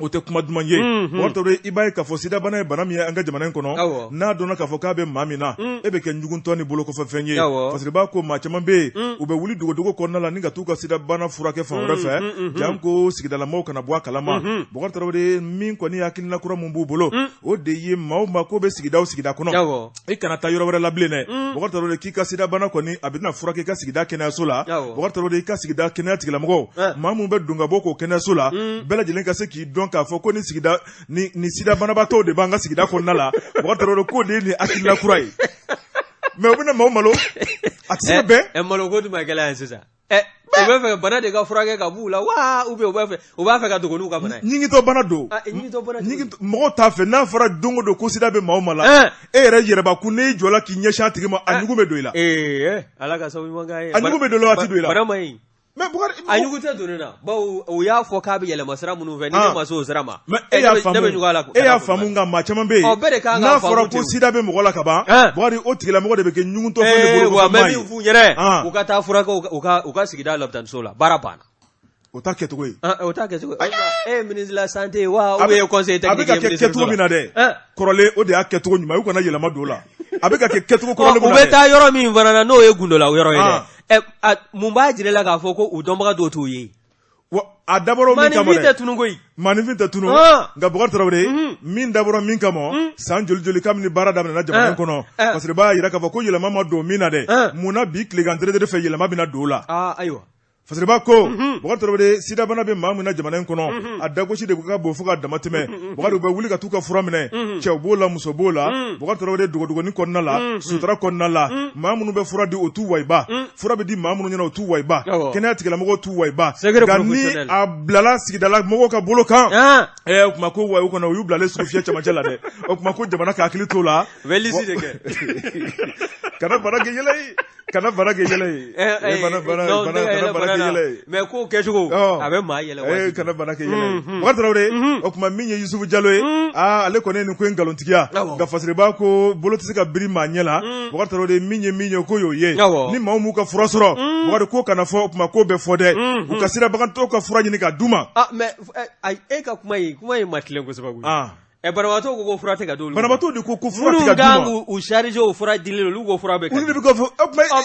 o tɛ kuma duman ye Bokar Traoré i b'a ye k'a fɔ sida bana ye bana min ye an ka jamana in kɔnɔ n'a dɔnna k'a fɔ k'a bɛ maa min na e bɛ kɛ ɲugutɔ ni bolokɔfɛfɛn ye Fasiriba ko maa caman bɛ yen u bɛ wuli dogodogo kɔnɔna la ni ka t'u ka sida bana furakɛ fan wɛrɛ fɛ an ko sigidalamaw kana bɔ a kalama Bokar Tarawele min kɔni hakilina kura mun b'u bolo o de ye maaw ma ko bɛ sigida kɔnɔ i kana taa yɔrɔ wɛrɛ la bilen dɛ Bokar Tarawele k'i ka sida bana kɔni a bɛna furakɛ i ka sigida kɛnɛyaso la Bokar Tarawele i ka sigida kɛnɛya tigilamɔgɔw maa mun bɛ don ka bɔ k'o kɛnɛyaso la bɛɛ lajɛlen ka se k'i dɔn k'a fɔ ko ni sigida ni sida banabaatɔw de b'an ka sigida kɔnɔna la Bokar Tarawele k'o de ye nin hakilina kura ye mais u bɛna maaw malo a tɛ se ka bɛn malo ko dun ma gɛlɛya yan sisan u bɛ fɛ bana de ka furakɛ ka b'u la wa ou bien u b'a fɛ ka dogo n'u ka bana ye ɲigitɔ bana don mɔgɔw t'a fɛ n'a fɔra don o don ko sida bɛ maaw ma la e yɛrɛ yɛrɛbakun n'i jɔla k'i ɲɛsin a tigi ma a ɲugun bɛ don i la Ala ka sababu ɲuman k'a ye a ɲugun bɛ don i la waati don i la bana ma ɲi mais Bokar a ɲugun tɛ don ne na bawo u y'a fɔ k'a bɛ yɛlɛma sira minnu fɛ ni ne ma se o sira ma e y'a faamu nka maa caman bɛ yen n'a fɔra ko sida bɛ mɔgɔ la ka ban Bokar o tigilamɔgɔ de bɛ kɛ ɲugutɔ fɛn de bolo wa mɛ min f'u yɛrɛ u ka taa furakɛ u ka sigida lɔpitaniso la baara banna o t'a kɛcogo ye o t'a kɛcogo ye ministre de la santé wa ou bien conseil technique a bɛ ka kɛ kɛcogo min na dɛ kɔrɔlen o de y'a kɛcogo ɲuman u kana yɛlɛma don o la a bɛ ka kɛ kɛcogo kɔrɔlen min na u bɛ taa yɔrɔ min fana na n'o ye gundola yɔrɔ ye dɛ mun b'a jira la k'a fɔ ko u dɔnbaga dɔw t'o ye a dabɔra min kama dɛ maninfin tɛ tunun koyi maninfin tɛ tunun nka Bokar Tarawele min dabɔra min kama san joli kabini baara daminɛna jamana in kɔnɔ parce que b'a jira k'a fɔ ko yɛlɛma ma don min na dɛ munna bi tilegan tere fɛ yɛlɛma bɛna don o la ayiwa Fasiriba ko Bokar Tarawele sida bana bɛ maa min na jamana in kɔnɔ a dagosi de ka bon fo ka dama tɛmɛ Bokar bɛ wuli ka t'u ka fura minɛ cɛw b'o la muso b'o la Bokar Tarawele dogodogoni kɔnɔna la sutura kɔnɔna la maa minnu bɛ fura di o t'u wayiba fura bɛ di maa minnu ɲɛna o t'u wayiba kɛnɛya tigilamɔgɔw t'u wayiba nka ni a bilala sigidala mɔgɔw ka bolo kan o tuma ko wayi kɔnɔ u y'u bilalen sugu fiyɛ cɛmancɛ la dɛ o tuma ko jamana ka hakili t'o la kana bana kɛ yɛlɛ ye kana bana kɛ yɛlɛ ye bana kɛ yɛlɛ ye mais ko kɛcogo a bɛ maa yɛlɛ kana bana kɛ yɛlɛ ye Bokar Tarawele o tuma min ye Yusufu Jalo ye ale kɔni ye nin ko in nkalontigiya nka Fasiriba ko bolo tɛ se ka biri maa ɲɛ la Bokar Tarawele min ye ko y'o ye ni maaw m'u ka fura sɔrɔ Bokar ko kana fɔ o tuma ko bɛ fɔ dɛ u ka sirabagantɔw ka fura ɲini ka d'u ma mais e ka kuma in ma tilen kosɛbɛ banabaatɔ ko fura tɛ ka d'olu ma banabaatɔ de ko fura tɛ ka d'u ma u chargé o fura dilen olu ko fura bɛ olu de bɛ ka fɔ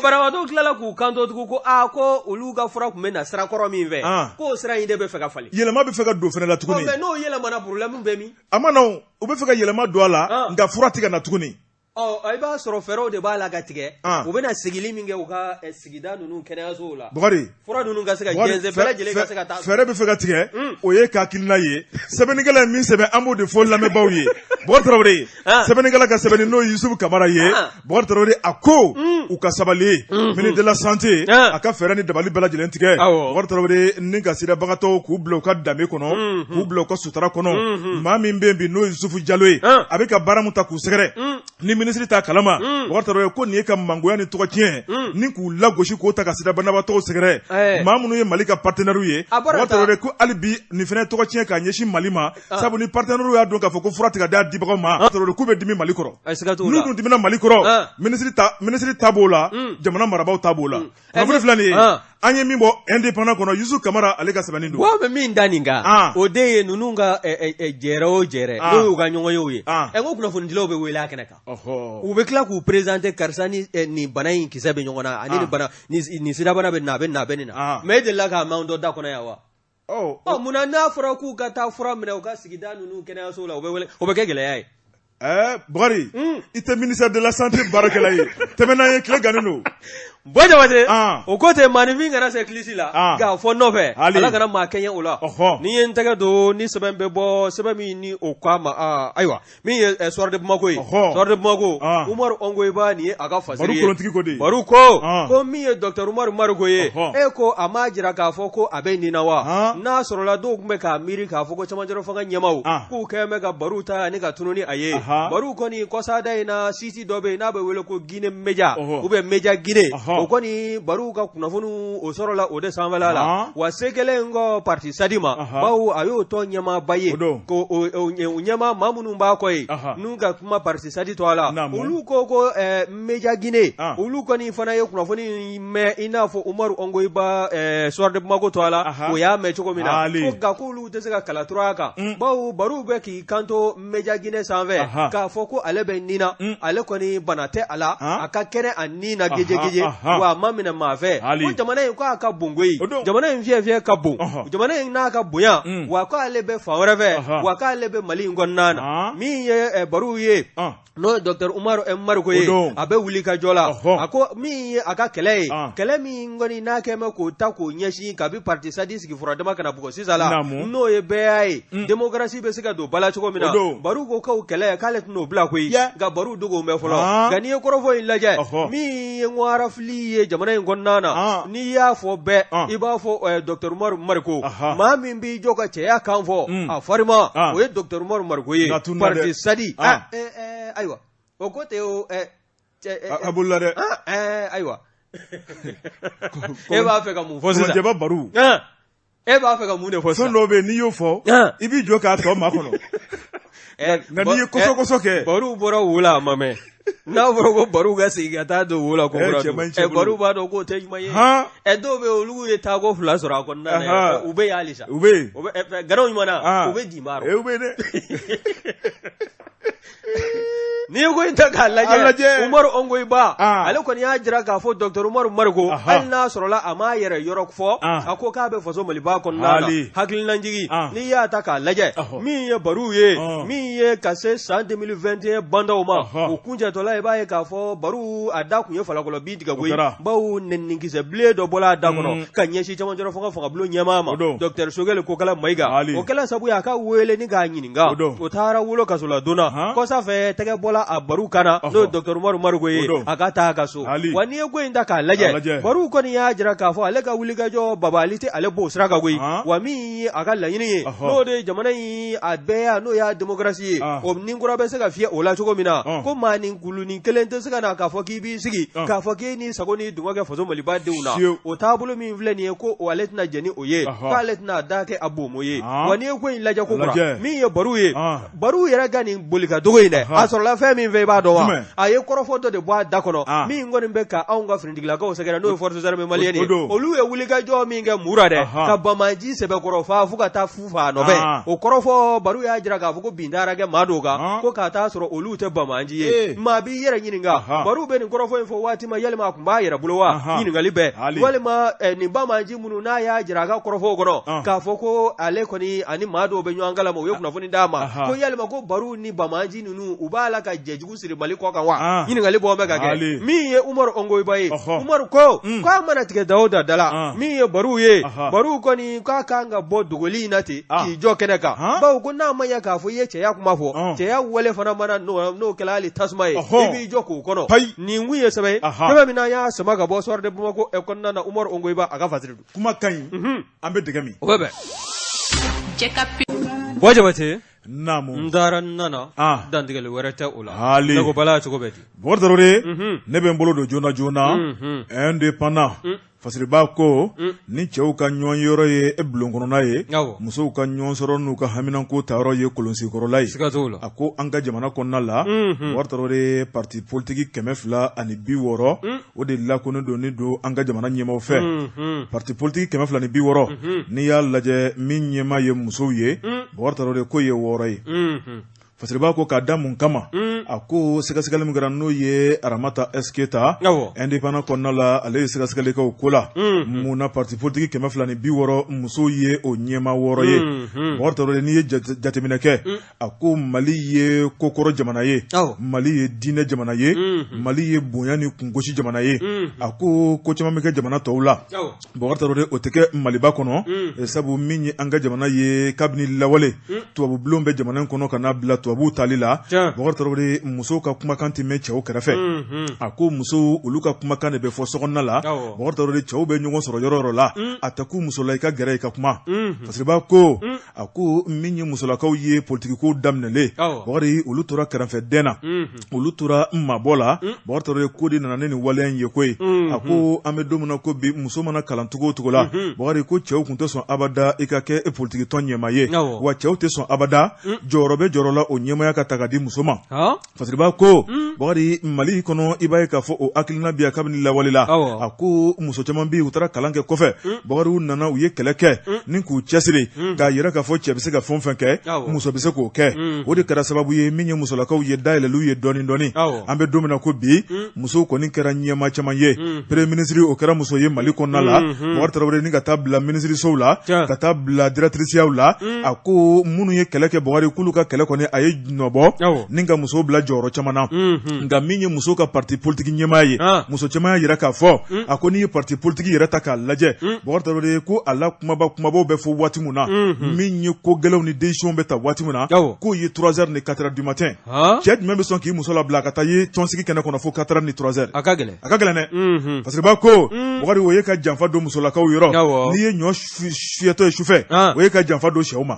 banabaatɔ tilala k'u kanto tugun ko ko olu ka fura tun bɛ na sira kɔrɔ min fɛ k'o sira in de bɛ fɛ ka falen yɛlɛma bɛ fɛ ka don fɛnɛ la tuguni mais n'o yɛlɛmana problème bɛ min a ma nɔgɔn u bɛ fɛ ka yɛlɛma don a la nka fura tɛ ka na tuguni i b'a sɔrɔ fɛɛrɛw de b'a la ka tigɛ u bɛna sigili min kɛ u ka sigida ninnu kɛnɛyasow la Bokari fura ninnu ka se ka jɛnsɛn bɛɛ lajɛlen ka se ka taa fɛɛrɛ bɛ fɛ ka tigɛ o ye k'akilina ye sɛbɛnnikɛla ye min sɛbɛn an b'o de fɔ lamɛnbaaw ye Bokar Tarawele sɛbɛnnikɛla ka sɛbɛnni n'o ye Yusufu Kamara ye Bokar Tarawele a ko u ka sabali ministre de la santé a ka fɛɛrɛ ni dabali bɛɛ lajɛlen tigɛ Bokar Tarawele ni ka sidabagatɔw k'u bila u ka danbe kɔnɔ k'u bila u ka sutura kɔnɔ maa min bɛ yen bi n'o ye Yusufu Jalo ye a bɛ ka baara mun ta k'u sɛgɛrɛ ni ministre t'a kalama Bokar Tarawele ko nin ye ka mangoya ni tɔgɔ tiɲɛ ni k'u lagosi k'o ta ka sida banabaatɔw sɛgɛrɛ maa minnu ye Mali ka partenaires ye Bokar Tarawele ko hali bi nin fɛnɛ tɔgɔ tiɲɛ k'a ɲɛsin Mali ma sabu ni partenaires y'a dɔn k'a fɔ ko fura tɛ ka d'a dibagaw ma Bokar Tarawele k'u bɛ dimi Mali kɔrɔ n'u dun dimina Mali kɔrɔ ministre ta b'o la jamana marabaaw ta b'o la kunnafoni filɛ nin ye an ye min bɔ indépendant kɔnɔ Yusufu Kamara ale ka sɛbɛnni don wa bɛ min da nin kan o de ye ninnu ka jɛrɛ o jɛrɛ n'o y'u ka ɲɔgɔn ye o ye ko kunnafonidilaw bɛ wele a kɛnɛ kan u bɛ tila k'u présenter karisa ni nin bana in kisɛ bɛ ɲɔgɔn na ani nin sirabana bɛ nin na a bɛ nin na a bɛ nin na mais e delila k'a mɛn dɔ da kɔnɔ yan wa munna n'a fɔra k'u ka taa fura minɛ u ka sigida ninnu kɛnɛyaso la o bɛ kɛ gɛlɛya ye Bokari i tɛ ministère de la santé baarakɛla ye tɛmɛnan ye tile gannen don Bon Jabate o ko tɛ maanifin kana se kilisi la nka fɔ nɔfɛ Ala kana maa kɛɲɛ o la ni ye n tɛgɛ don ni sɛbɛn bɛ bɔ sɛbɛn min ni o k'a ma ayiwa min ye Soir de Bamako ye Soir de Bamako Umaru Ongoyiba nin ye a ka fasiri ye Baru kolontigi ko de Baru ko min ye docteur Umaru Marugo ye ko a m'a jira k'a fɔ ko a bɛ nin na wa n'a sɔrɔla dɔw tun bɛ k'a miiri k'a fɔ ko cɛmancɛ fanga ɲɛmaw k'u kɛn bɛ ka Baru ta ani ka tunun ni a ye Baru kɔni kɔsada in na site dɔ bɛ yen n'a bɛ wele ko Guinée Media ou bien Media Guinée o kɔni Baru ka kunnafoni o sɔrɔla o de sanfɛla la wa se kɛlen kɔ parti sadi ma bawo a y'o tɔ ɲɛmaaba ye ko o ɲɛma maa minnu b'a kɔ ye n'u ka kuma parti sadi to a la olu ko Media Guinée olu kɔni fana ye kunnafoni mɛn i n'a fɔ Umaru Ongoyiba Soir de Bamako to a la o y'a mɛn cogo min na ko nka k'olu tɛ se ka kala tura kan bawo Baru bɛ k'i kanto Media Guinée sanfɛ k'a fɔ ko ale bɛ nin na ale kɔni bana tɛ a la a ka kɛnɛ a nin na gejegeje wa ma minɛ maa fɛ ko jamana in ko a ka bon koyi jamana in fiyɛ ka bon jamana in n'a ka bonya wa ko ale bɛ fan wɛrɛ fɛ wa k'ale bɛ Mali in kɔnɔna na min ye baro ye n'o ye Dr Umaru Mariko ye a bɛ wuli ka jɔ la a ko min ye a ka kɛlɛ ye kɛlɛ min kɔni n'a kɛ mɛ k'o ta k'o ɲɛsin kabi parti sadi sigi fura dama kana bugɔ sisan la n'o ye bɛɛ y'a ye démocratie bɛ se ka don bala cogo min na baro ko k'o kɛlɛ k'ale tɛn'o bila koyi nka baro dogo mɛ fɔlɔ nka n'i ye kɔrɔfɔ in lajɛ min ye ŋwarafili ye jamana in kɔnɔna na n'i y'a fɔ bɛɛ i b'a fɔ Dr Umaru Mariko maa min b'i jɔ ka cɛya kan fɔ a farima o ye Dr Umaru Mariko ye parti sadi ayiwa o ko te o a bolola dɛ ayiwa e b'a fɛ ka mun fɔ sisan jaba baro e b'a fɛ ka mun de fɔ sisan fɛn dɔw bɛ n'i y'o fɔ i b'i jɔ k'a tɔ maa kɔnɔ nka n'i ye kɔsɔkɔsɔ kɛ baro bɔra wo la a ma mɛn n'a fɔra ko baro ka segin ka taa don wo la ko bɔra don baro b'a dɔn k'o tɛ ɲuman ye dɔw bɛ olu ye taako fila sɔrɔ a kɔnɔna na u bɛ yen halisa u bɛ yen ganaw ɲuman na u bɛ di maa u bɛ yen dɛ n'i ko in ta k'a lajɛ Umaru Ongoyiba ale kɔni y'a jira k'a fɔ Dr Umaru Mariko hali n'a sɔrɔla a m'a yɛrɛ yɔrɔ fɔ a ko k'a bɛ faso Maliba kɔnɔna na hakilinajigi n'i y'a ta k'a lajɛ min ye baro ye min ye ka se san 2021 bandaw ma o kuncɛtɔla i b'a ye k'a fɔ baro a da kun ye falakɔlɔ bi tigɛ koyi bawo nɛninikisɛ bilen dɔ bɔla a da kɔnɔ ka ɲɛsin camancɛla fangabulon ɲɛmaa ma Dr Sogɛli Kokala Mayiga o kɛla sabu a ka wele ni k'a ɲininka o taara wolo kasola donna kɔsa fɛ tɛgɛ bɔla a baro kana n'o Dr Umaru Mariko ye a ka taa ka so wa n'i ye ko in ta k'a lajɛ baro kɔni y'a jira k'a fɔ ale ka wulikajɔ babali tɛ ale b'o sira kan koyi wa min ye a ka laɲini ye n'o de jamana in a bɛɛ ya n'o y'a démocratie ye o ni kura bɛ se ka fiyɛ o la cogo min na ko maa ni kulunin kelen tɛ se ka na k'a fɔ k'i b'i sigi k'a fɔ k'i ni sago ni dungɔ kɛ faso Maliba denw na o taabolo min filɛ nin ye ko ale tɛna jɛni o ye k'ale tɛna da kɛ a bomo ye wa n'i ye ko in lajɛ ko kura min ye baro ye baro yɛrɛ ka nin boli ka dogo in dɛ a sɔrɔla fɛn min fɛ i b'a dɔn wa a ye kɔrɔfɔ dɔ de bɔ a da kɔnɔ min kɔni bɛ ka anw ka finitigilakaw sɛgɛrɛ n'o ye forces armées maliennes ye olu ye wulikajɔ min kɛ mura dɛ ka bamaji sɛbɛkɔrɔ fo ka taa fu fa nɔfɛ o kɔrɔfɔ baro y'a jira k'a fɔ ko bin taara kɛ maa dɔw kan ko k'a taa sɔrɔ olu tɛ bamaji ye maa b'i yɛrɛ ɲininka baro bɛ nin kɔrɔfɔ in fɔ waati ma yalima a tun b'a yɛrɛ bolo wa ɲininkali bɛɛ walima nin bamaji minnu n'a y'a jira a ka kɔrɔfɔw kɔnɔ k'a fɔ ko ale kɔni ani maa dɔw bɛ ɲɔgɔn kalama u ye kunnafoni d'a ma ko yalima ko baro ni bamaji ninnu u b'a la ka jɛjugu siri Mali kɔ kan wa ɲininkali bɔ bɛ ka kɛ min ye Umaru Ongoyiba ye Umaru ko k'a mana tigɛ da o da la min ye baro ye baro kɔni k'a kan ka bɔ dogoli in na ten k'i jɔ kɛnɛ kan bawo ko n'a ma ɲɛ k'a fɔ i ye cɛya kuma fɔ cɛya wale fana mana n'o kɛla hali tasuma ye i b'i jɔ k'o kɔnɔ nin kun ye sɛbɛn ye fɛn min na y'a sama ka bɔ Soir de Bamako kɔnɔna na Umaru Ongoyiba a ka fasiri don kuma ka ɲi an bɛ dɛgɛ min o bɛ bɛn Jabate naamu n taara nana dantigɛli wɛrɛ tɛ o la ne ko bala cogo bɛ di Bɔrɔtaro de ne bɛ n bolo don joona joona indépendant fasiriba ko ni cɛw ka ɲɔgɔn yɔrɔ ye bulon kɔnɔna ye musow ka ɲɔgɔn sɔrɔ n'u ka haminanko tayɔrɔ ye kolonsikɔrɔla ye a ko an ka jamana kɔnɔna la Bɔrɔtaro de parti politique 260 o de lakonen don ni don an ka jamana ɲɛmaw fɛ parti politique 260 n'i y'a lajɛ min ɲɛma ye musow ye Bɔrɔtaro de ko ye 6 ye fasiriba ko k'a da mun kama a ko sɛgɛsɛgɛli min kɛra n'o ye Aramata Esketa indépendant kɔnɔna la ale ye sɛgɛsɛgɛli kɛ o ko la mun na parti politique 260 musow ye o ɲɛma 6 ye Bɔrɔtaro de n'i ye jateminɛ kɛ a ko Mali ye kokɔrɔ jamana ye Mali ye diinɛ jamana ye Mali ye bonya ni kungosi jamana ye a ko caman bɛ kɛ jamana tɔw la Bɔrɔtaro de o tɛ kɛ Maliba kɔnɔ sabu min ye an ka jamana ye kabini lawale tubabu bulon bɛ jamana kɔnɔ ka n'a bila tubabu tali la Bɔrɔtaro de musow ka kumakan tɛ mɛn cɛw kɛrɛfɛ a ko musow olu ka kumakan de bɛ fɔ sokɔnɔna la Bɔrɔtaro de cɛw bɛ ɲɔgɔn sɔrɔ yɔrɔ yɔrɔ la a tɛ ku muso la i ka gɛrɛ i ka kuma fasiriba ko a ko min ye musolakaw ye politique ko daminɛlen Bɔrɔtaro olu tora kɛrɛfɛ dɛn na olu tora mabɔ la Bɔrɔtaro de ko de nana ne nin waleya in ye koyi a ko an bɛ don min na ko bi muso mana kalan cogo o cogo la Bɔrɔtaro ko cɛw tun tɛ sɔn abada i ka kɛ politique tɔn ɲɛmaa ye wa cɛw tɛ sɔn abada jɔyɔrɔ bɛ jɔyɔrɔ la o ɲɛmaya ka ta ka di muso ma fasiriba ko Bakari Mali kɔnɔ i b'a ye k'a fɔ o hakilina bi kabini lawale la a ko muso caman bi u taara kalan kɛ kɔfɛ Bakari u nana u ye kɛlɛ kɛ ni k'u cɛsiri k'a yɛrɛ k'a fɔ cɛ bɛ se ka fɛn fɛn kɛ muso bɛ se k'o kɛ o de kɛra sababu ye min ye musolakaw ye dayɛlɛliw ye dɔɔni dɔɔni an bɛ don min na ko bi musow kɔni kɛra ɲɛma caman ye premier ministre o kɛra muso ye Mali kɔnɔna la Bakari Tarawele ni ka taa bila ministresow la ka taa bila directriceyaw la a ko minnu ye kɛlɛ kɛ Bakari k'olu ka kɛlɛ kɔni a ye nɔbɔ ni ka musow bila jɔyɔrɔ caman na nka min ye muso ka parti politique ɲɛmaa ye muso caman y'a yɛrɛ k'a fɔ a ko n'i ye parti politique yɛrɛ ta k'a lajɛ Bakari Tarawele ko a la kumabaw bɛ fɔ waati min na min ye ko gɛlɛnw ni décisions bɛ ta waati min na k'o ye 3h ni 4h du matin cɛ jumɛn bɛ sɔn k'i muso labila ka taa ye tɔnsigi kɛnɛ kɔnɔ fo 4h ni 3h a ka gɛlɛn dɛ parce que b'a ko Bakari o ye ka janfa don musolakaw yɔrɔ n'i ye ɲɔ fiyɛtɔ ye sufɛ o ye ka janfa don sɛw ma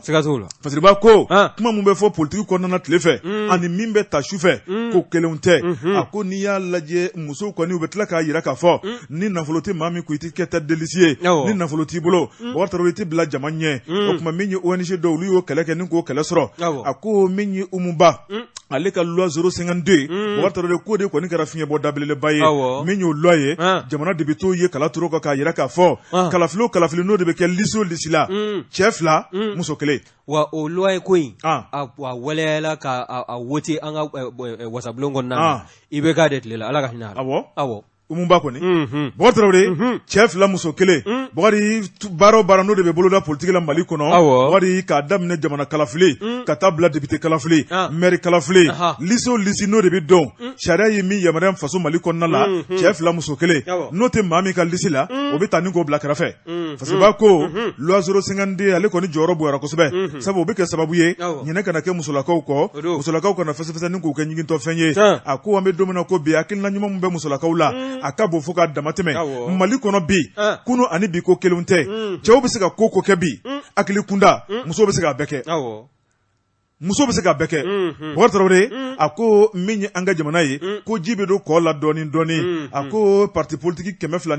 parce que b'a ko kuma mun bɛ fɔ politique kɔnɔna tile fɛ ani min bɛ ta sufɛ ko kelenw tɛ a ko n'i y'a lajɛ musow kɔni u bɛ tila k'a yira k'a fɔ ni nafolo tɛ maa min ko i tɛ kɛ tɛ delisi ye ni nafolo t'i bolo Bakari Tarawele tɛ bila jama ɲɛ o tuma min ye ONG dɔw olu y'o kɛlɛ kɛ ni k'o kɛlɛ sɔrɔ a ko min ye Umuba ale ka loi 052 Bakari Tarawele ko de kɔni kɛra fiɲɛbɔ dabeleba ye min y'o loi ye jamana de bɛ t'o ye kala turu kan k'a yira k'a fɔ kalafili n'o de bɛ kɛ lisi o lisi la cɛ 2 muso 1 wa o loi ko in a waleyala ka a wote an ka wasabulon kɔnɔna na i bɛ k'a de tile la Ala ka hinɛ awɔ Umuba kɔni Bakari Tarawele cɛ 2 muso 1 Bakari baara o baara n'o de bɛ boloda politique la Mali kɔnɔ Bakari k'a daminɛ jamana kalafili ka taa bila député kalafili maire kalafili lisi o lisi n'o de bɛ dɔn sariya ye min yamaruya faso Mali kɔnɔna la cɛ 2 muso 1 n'o tɛ maa min ka lisi la o bɛ taa ni k'o bila kɛrɛfɛ parce que b'a ko loi 052 ale kɔni jɔyɔrɔ bonyara kosɛbɛ sabu o bɛ kɛ sababu ye ɲinɛ kana kɛ musolakaw kɔ musolakaw kana fɛsɛfɛsɛ ni k'o kɛ ɲigintɔ fɛn ye a ko an bɛ don min na ko bi hakilina ɲuman min bɛ musolakaw la a ka bon fo k'a dama tɛmɛ Mali kɔnɔ bi kunu ani bi ko kelenw tɛ cɛw bɛ se ka ko kɛ bi hakili kunda musow bɛ se k'a bɛɛ kɛ muso bɛ se ka bɛɛ kɛ Bakari Tarawele a ko min ye an ka jamana ye ko ji bɛ don kɔ la dɔɔni dɔɔni a ko parti politique 260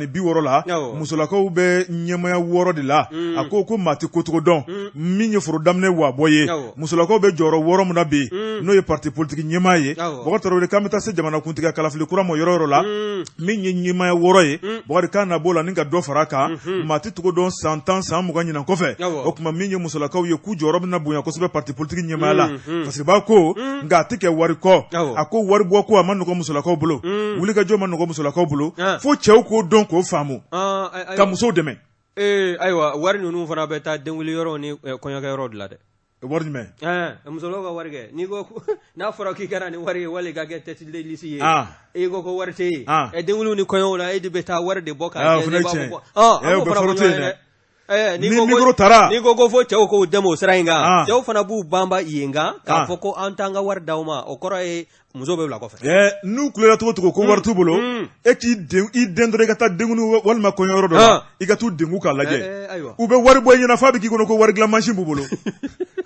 la musolakaw bɛ ɲɛmaya 6 de la a ko maa tɛ kocogo dɔn min ye foro daminɛ waa bɔ ye musolakaw bɛ jɔyɔrɔ 6 min na bi n'o ye parti politique ɲɛmaa ye Bakari Tarawele k'an bɛ taa se jamana kuntigi kalafili kura ma yɔrɔ la min ye ɲɛmaya 6 ye Bakari k'an na b'o la ni ka dɔ fara kan maa tɛ togo dɔn san 10 san 20 ɲinan kɔfɛ o tuma min ye musolakaw ye k'u jɔyɔrɔ bɛna bonya kosɛbɛ parti politique ɲɛmaya la parce que b'a ko nka a tɛ kɛ wari kɔ a ko wari bɔ ko a ma nɔgɔ musolakaw bolo wulikajɔ ma nɔgɔ musolakaw bolo fo cɛw k'o dɔn k'o faamu ka musow dɛmɛ ayiwa wari ninnu fana bɛ taa denwuli yɔrɔ ni kɔɲɔkɛ yɔrɔ de la dɛ wari jumɛn musolakaw ka wari kɛ n'i ko n'a fɔra k'i kɛra ni wari ye wali ka kɛ tête de liste ye e ko wari tɛ yen denwuliw ni kɔɲɔw la e de bɛ taa wari de bɔ k'a kɛ n'i ko fo cɛw k'o dɛmɛ o sira in kan cɛw fana b'u banba yen kan k'a fɔ ko an t'an ka wari d'aw ma o kɔrɔ ye muso bɛ bila kɔfɛ n'u kulela cogo ko wari t'u bolo e k'i den dɔrɔn i ka taa denkuni walima kɔɲɔyɔrɔ dɔ la i ka t'u dengu k'a lajɛ u bɛ wari bɔ i ɲɛna f'a bɛ k'i kɔnɔ ko wari dilan mansin b'u bolo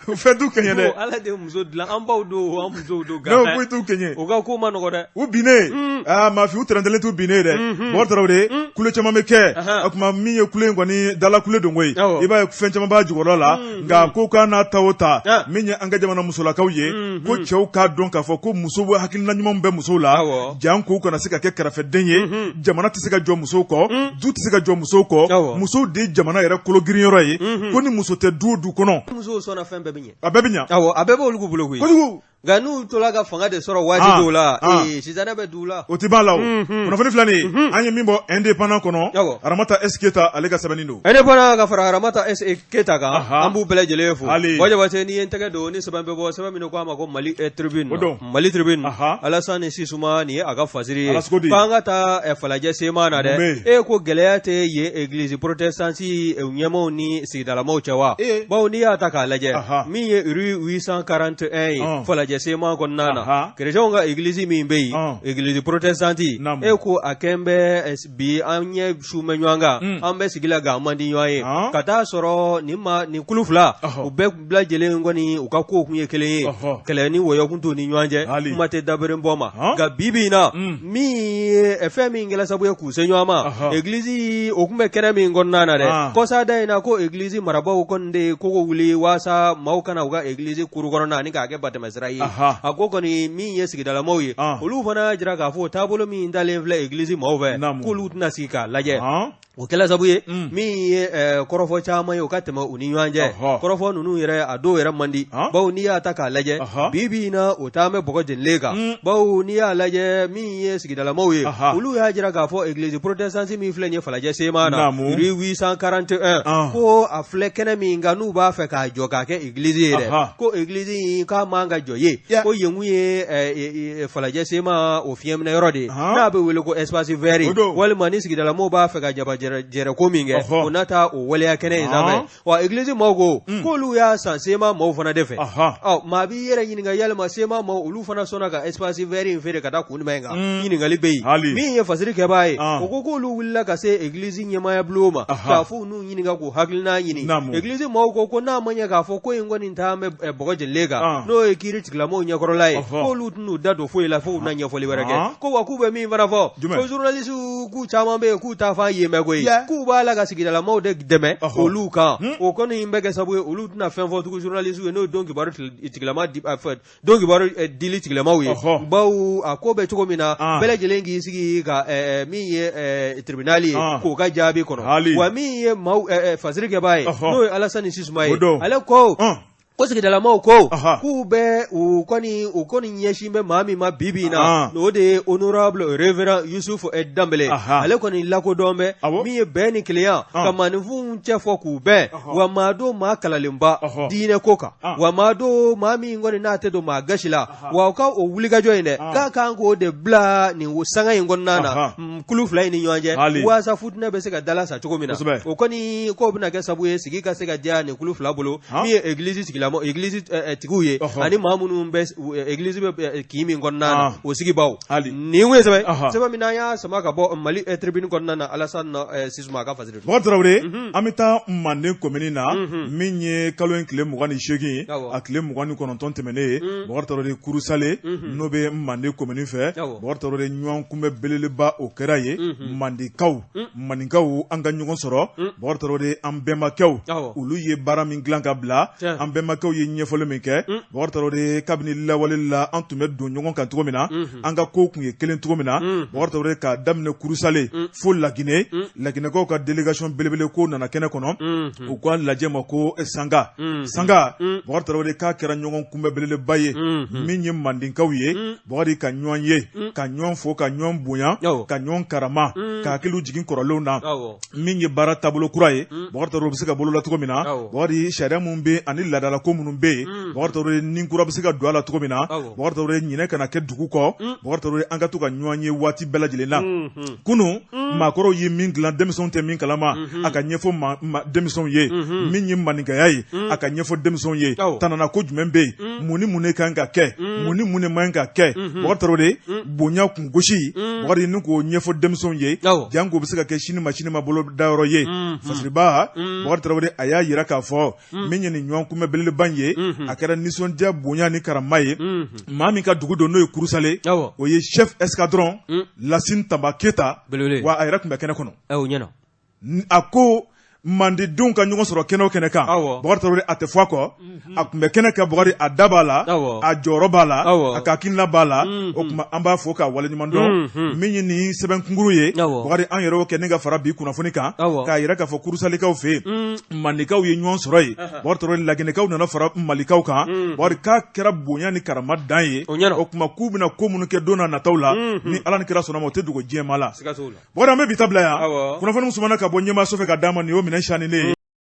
fɛn t'u kɛɲɛ dɛ Ala de muso dilan an baw don an musow don non foyi t'u kɛɲɛ o ka ko ma nɔgɔ dɛ u binnen maa fi u tɛrɛntɛlen t'u binnen dɛ Bakari Tarawele kule caman bɛ kɛ o tuma min ye kule in kɔni dala kule don koyi i b'a ye fɛn caman b'a jukɔrɔla la nka ko k'a n'a ta o ta min ye an ka jamana musolakaw ye ko cɛw k'a dɔn k'a fɔ ko muso hakilina ɲuman bɛ musow la jan k'u kana se ka kɛ kɛrɛfɛden ye jamana tɛ se ka jɔ musow kɔ du tɛ se ka jɔ musow kɔ musow de jamana yɛrɛ kolo girinyɔrɔ ye ko ni muso tɛ du o du kɔnɔ musow sɔnna fɛn bɛɛ bɛ ɲɛ a bɛɛ bɛ ɲɛ a bɛɛ b'olu bolo koyi kojugu nka n'u tola ka fanga de sɔrɔ waati dɔw la sisanɛ bɛ dugu la o tɛ ban la o kunnafoni filɛ nin ye an ye min bɔ indépendant kɔnɔ Aramata S Keyita ale ka sɛbɛnni don indépendant ka fara Aramata S Keyita kan an b'u bɛɛ lajɛlen fo wa Jabate n'i ye n tɛgɛ don ni sɛbɛn bɛ bɔ sɛbɛn min ko a ma ko Mali Tribune Mali Tribune Alassane Sisuma nin ye a ka fasiri ye f'an ka taa Falajɛ sema na dɛ ko gɛlɛya tɛ yen église protestante ɲɛmaw ni sigidalamaw cɛ wa bawo n'i y'a ta k'a lajɛ min ye rue 841 ye Falajɛ sema kɔnɔna na chrétienw ka église min bɛ yen église protestante ko a kɛn bɛ bi an ɲɛ su mɛ ɲɔgɔn kan an bɛ sigi la nka an man di ɲɔgɔn ye ka taa sɔrɔ nin kulu fila u bɛɛ lajɛlen kɔni u ka kow kun ye kelen ye kɛlɛ ni wɔyɔ kun t'u ni ɲɔgɔn cɛ kuma tɛ dabere bɔ ma nka bi bi in na min ye fɛn min kɛra sababu ye k'u se ɲɔgɔn ma église o kun bɛ kɛnɛ min kɔnɔna na dɛ kɔsada in na ko église marabaaw kɔni de kogo wuli walasa maaw kana u ka église kuru kɔnɔna ani k'a kɛ batɛmɛsira ye a ko kɔni min ye sigidalamaw ye olu fana jira k'a fɔ taabolo min dalen filɛ église maaw fɛ k'olu tɛna sigi k'a lajɛ o kɛla sabu ye min ye kɔrɔfɔ caman ye o ka tɛmɛ u ni ɲɔgɔn cɛ kɔrɔfɔ ninnu yɛrɛ a dɔw yɛrɛ man di bawo n'i y'a ta k'a lajɛ bi na o taa bɛ bɔgɔ jenilen kan bawo n'i y'a lajɛ min ye sigidalamaw ye olu y'a jira k'a fɔ église protestante min filɛ nin ye falajɛ sema na rue 841 ko a filɛ kɛnɛ min kan n'u b'a fɛ k'a jɔ k'a kɛ église ye dɛ ko église in k'a man ka jɔ ye ko yen kun ye falajɛ sema o fiɲɛminɛ yɔrɔ de ye n'a bɛ wele ko espace vert walima ni sigidalamaw b'a fɛ ka jaba jɛrɛ ko min kɛ o na taa o waleya kɛnɛ in sanfɛ wa église maaw ko k'olu y'a san sema maaw fana de fɛ maa b'i yɛrɛ ɲininka yalima sema maaw olu fana sɔnna ka espace vert in feere ka taa kun jumɛn kan ɲininkali bɛ yen min ye fasiri kɛbaa ye o ko k'olu wulila ka se église ɲɛmaaya bulon ma k'a fɔ n'u ɲininka k'u hakilina ɲini église maaw ko n'a ma ɲɛ k'a fɔ ko in kɔni taa bɛ bɔgɔ jenilen kan n'o ye kiiri tigilamaw ɲɛkɔrɔla ye k'olu tɛn'u da don foyi la fo u na ɲɛfɔli wɛrɛ kɛ ko wa k'u bɛ min fana fɔ ko journaliste k'u caman bɛ yen k'u t'a fɔ an ye mɛn koyi k'u b'a la ka sigidalamaw de dɛmɛ olu kan o kɔni bɛ kɛ sabu ye olu tɛna fɛn fɔ tugu journaliste ye n'o ye don kibaru tigilama don kibaru dili tigilamaw ye bawo a ko bɛ cogo min na bɛɛ lajɛlen k'i sigi ka min ye tribunal ye k'o ka jaabi kɔnɔ wa min ye fasiri kɛbaa ye n'o ye Alasani Sisuma ye ale ko ko sigidalamaw ko k'u bɛ u kɔni ɲɛsin bɛ maa min ma bibi na n'o de ye honorable révérend Yusuf Dambele ale kɔni lakodɔn bɛ min ye bɛn ni kelenya ka maaninfinw cɛ fɔ k'u bɛn wa maa don maa kalalenba diinɛ ko kan wa maa don maa min kɔni n'a tɛ don maa gasi la wa u ka o wulikajɔ in dɛ k'a kan k'o de bila nin sanga in kɔnɔna na kulu fila in ni ɲɔgɔn cɛ waasa futinɛ bɛ se ka dala sa cogo min na o kɔni k'o bɛna kɛ sabu ye sigi ka se ka diya nin kulu fila bolo min ye église sigila église tigiw ye ani maa minnu bɛ église bɛ k'i min kɔnɔna na o sigibaw nin ye sɛbɛn min n'an y'a sama ka bɔ Mali tribune kɔnɔna na Alasani Sisuma a ka fasiri Bɔkari Tarawele an bɛ taa Manden commune na min ye kalo in tile 28 a tile 29 tɛmɛnen ye Bɔkari Tarawele Kurusale n'o bɛ Manden commune fɛ Bɔkari Tarawele ɲɔgɔn kunbɛ belebeleba o kɛra ye Mandekaw maninkaw an ka ɲɔgɔn sɔrɔ Bɔkari Tarawele an bɛnbakɛw olu ye baara min dilan ka bila an bɛnbakɛw ye ɲɛfɔli min kɛ Bɔkari Tarawele kabini lawale la an tun bɛ don ɲɔgɔn kan cogo min na an ka kow tun ye kelen cogo min na Bɔkari Tarawele k'a daminɛ Kurusale fo Laginɛ Laginɛkaw ka délégation belebele ko nana kɛnɛ kɔnɔ u k'a lajɛ ma ko Sanga Bɔkari Tarawele k'a kɛra ɲɔgɔn kunbɛ belebeleba ye min ye Mandenkaw ye Bɔkari ka ɲɔgɔn ye ka ɲɔgɔn fo ka ɲɔgɔn bonya ka ɲɔgɔn karama ka hakiliw jigin kɔrɔlenw na min ye baara taabolo kura ye Bɔkari Tarawele bɛ se ka bolo la cogo min na Bɔkari sariya mun bɛ ani laadala ko minnu bɛ yen Bɔkari Tarawele ni kura bɛ se ka don a la cogo min na Bɔkari Tarawele ɲinɛ kana kɛ dugu kɔ Bɔkari Tarawele an ka to ka ɲɔgɔn ye waati bɛɛ lajɛlen na kunun maakɔrɔw ye min dilan denmisɛnw tɛ min kalama a ka ɲɛfɔ denmisɛnw ye min ye maninkaya ye a ka ɲɛfɔ denmisɛnw ye tanana ko jumɛn bɛ yen mun ni mun de kan ka kɛ mun ni mun de man ka kɛ Bɔkari Tarawele bonya kungosi Bɔkari ni k'o ɲɛfɔ denmisɛnw ye janko bɛ se ka kɛ sini ma bolo dayɔrɔ ye fasiriba Bɔkari Tarawele a y'a yira k'a fɔ min ye nin ɲɔgɔn kunbɛ belebeleba ye a kɛra nisɔndiya bonya ni karama ye maa min ka dugu don n'o ye Kurusale o ye chef escadron Lasine Tamba Keta wa a yɛrɛ tun bɛ kɛnɛ kɔnɔ a ko Mandendenw ka ɲɔgɔn sɔrɔ kɛnɛ o kɛnɛ kan Bɔkari Tarawele a tɛ fɔ a kɔ a tun bɛ kɛnɛ kɛ Bɔkari a da b'a la a jɔyɔrɔ b'a la a ka hakilina b'a la o tuma an b'a fɔ k'a waleɲuman dɔn min ye nin sɛbɛn kunkuru ye Bɔkari an yɛrɛ y'o kɛ ne ka fara bi kunnafoni kan k'a yɛrɛ k'a fɔ Kurusalekaw fɛ yen Mandekaw ye ɲɔgɔn sɔrɔ yen Bɔkari Tarawele Laginɛkaw nana fara Malikaw kan Bɔkari k'a kɛra bonya ni karama dan ye o tuma k'u bɛna ko minnu kɛ don n'a nataw la ni Ala ni kira sɔnna ma o tɛ dogo diɲɛ maa la Bɔkari an bɛ bi ta bila yan kunnafoni min sumana ka bɔ ɲɛmaaso fɛ ka d'a ma nin y'o minɛ sani ne ye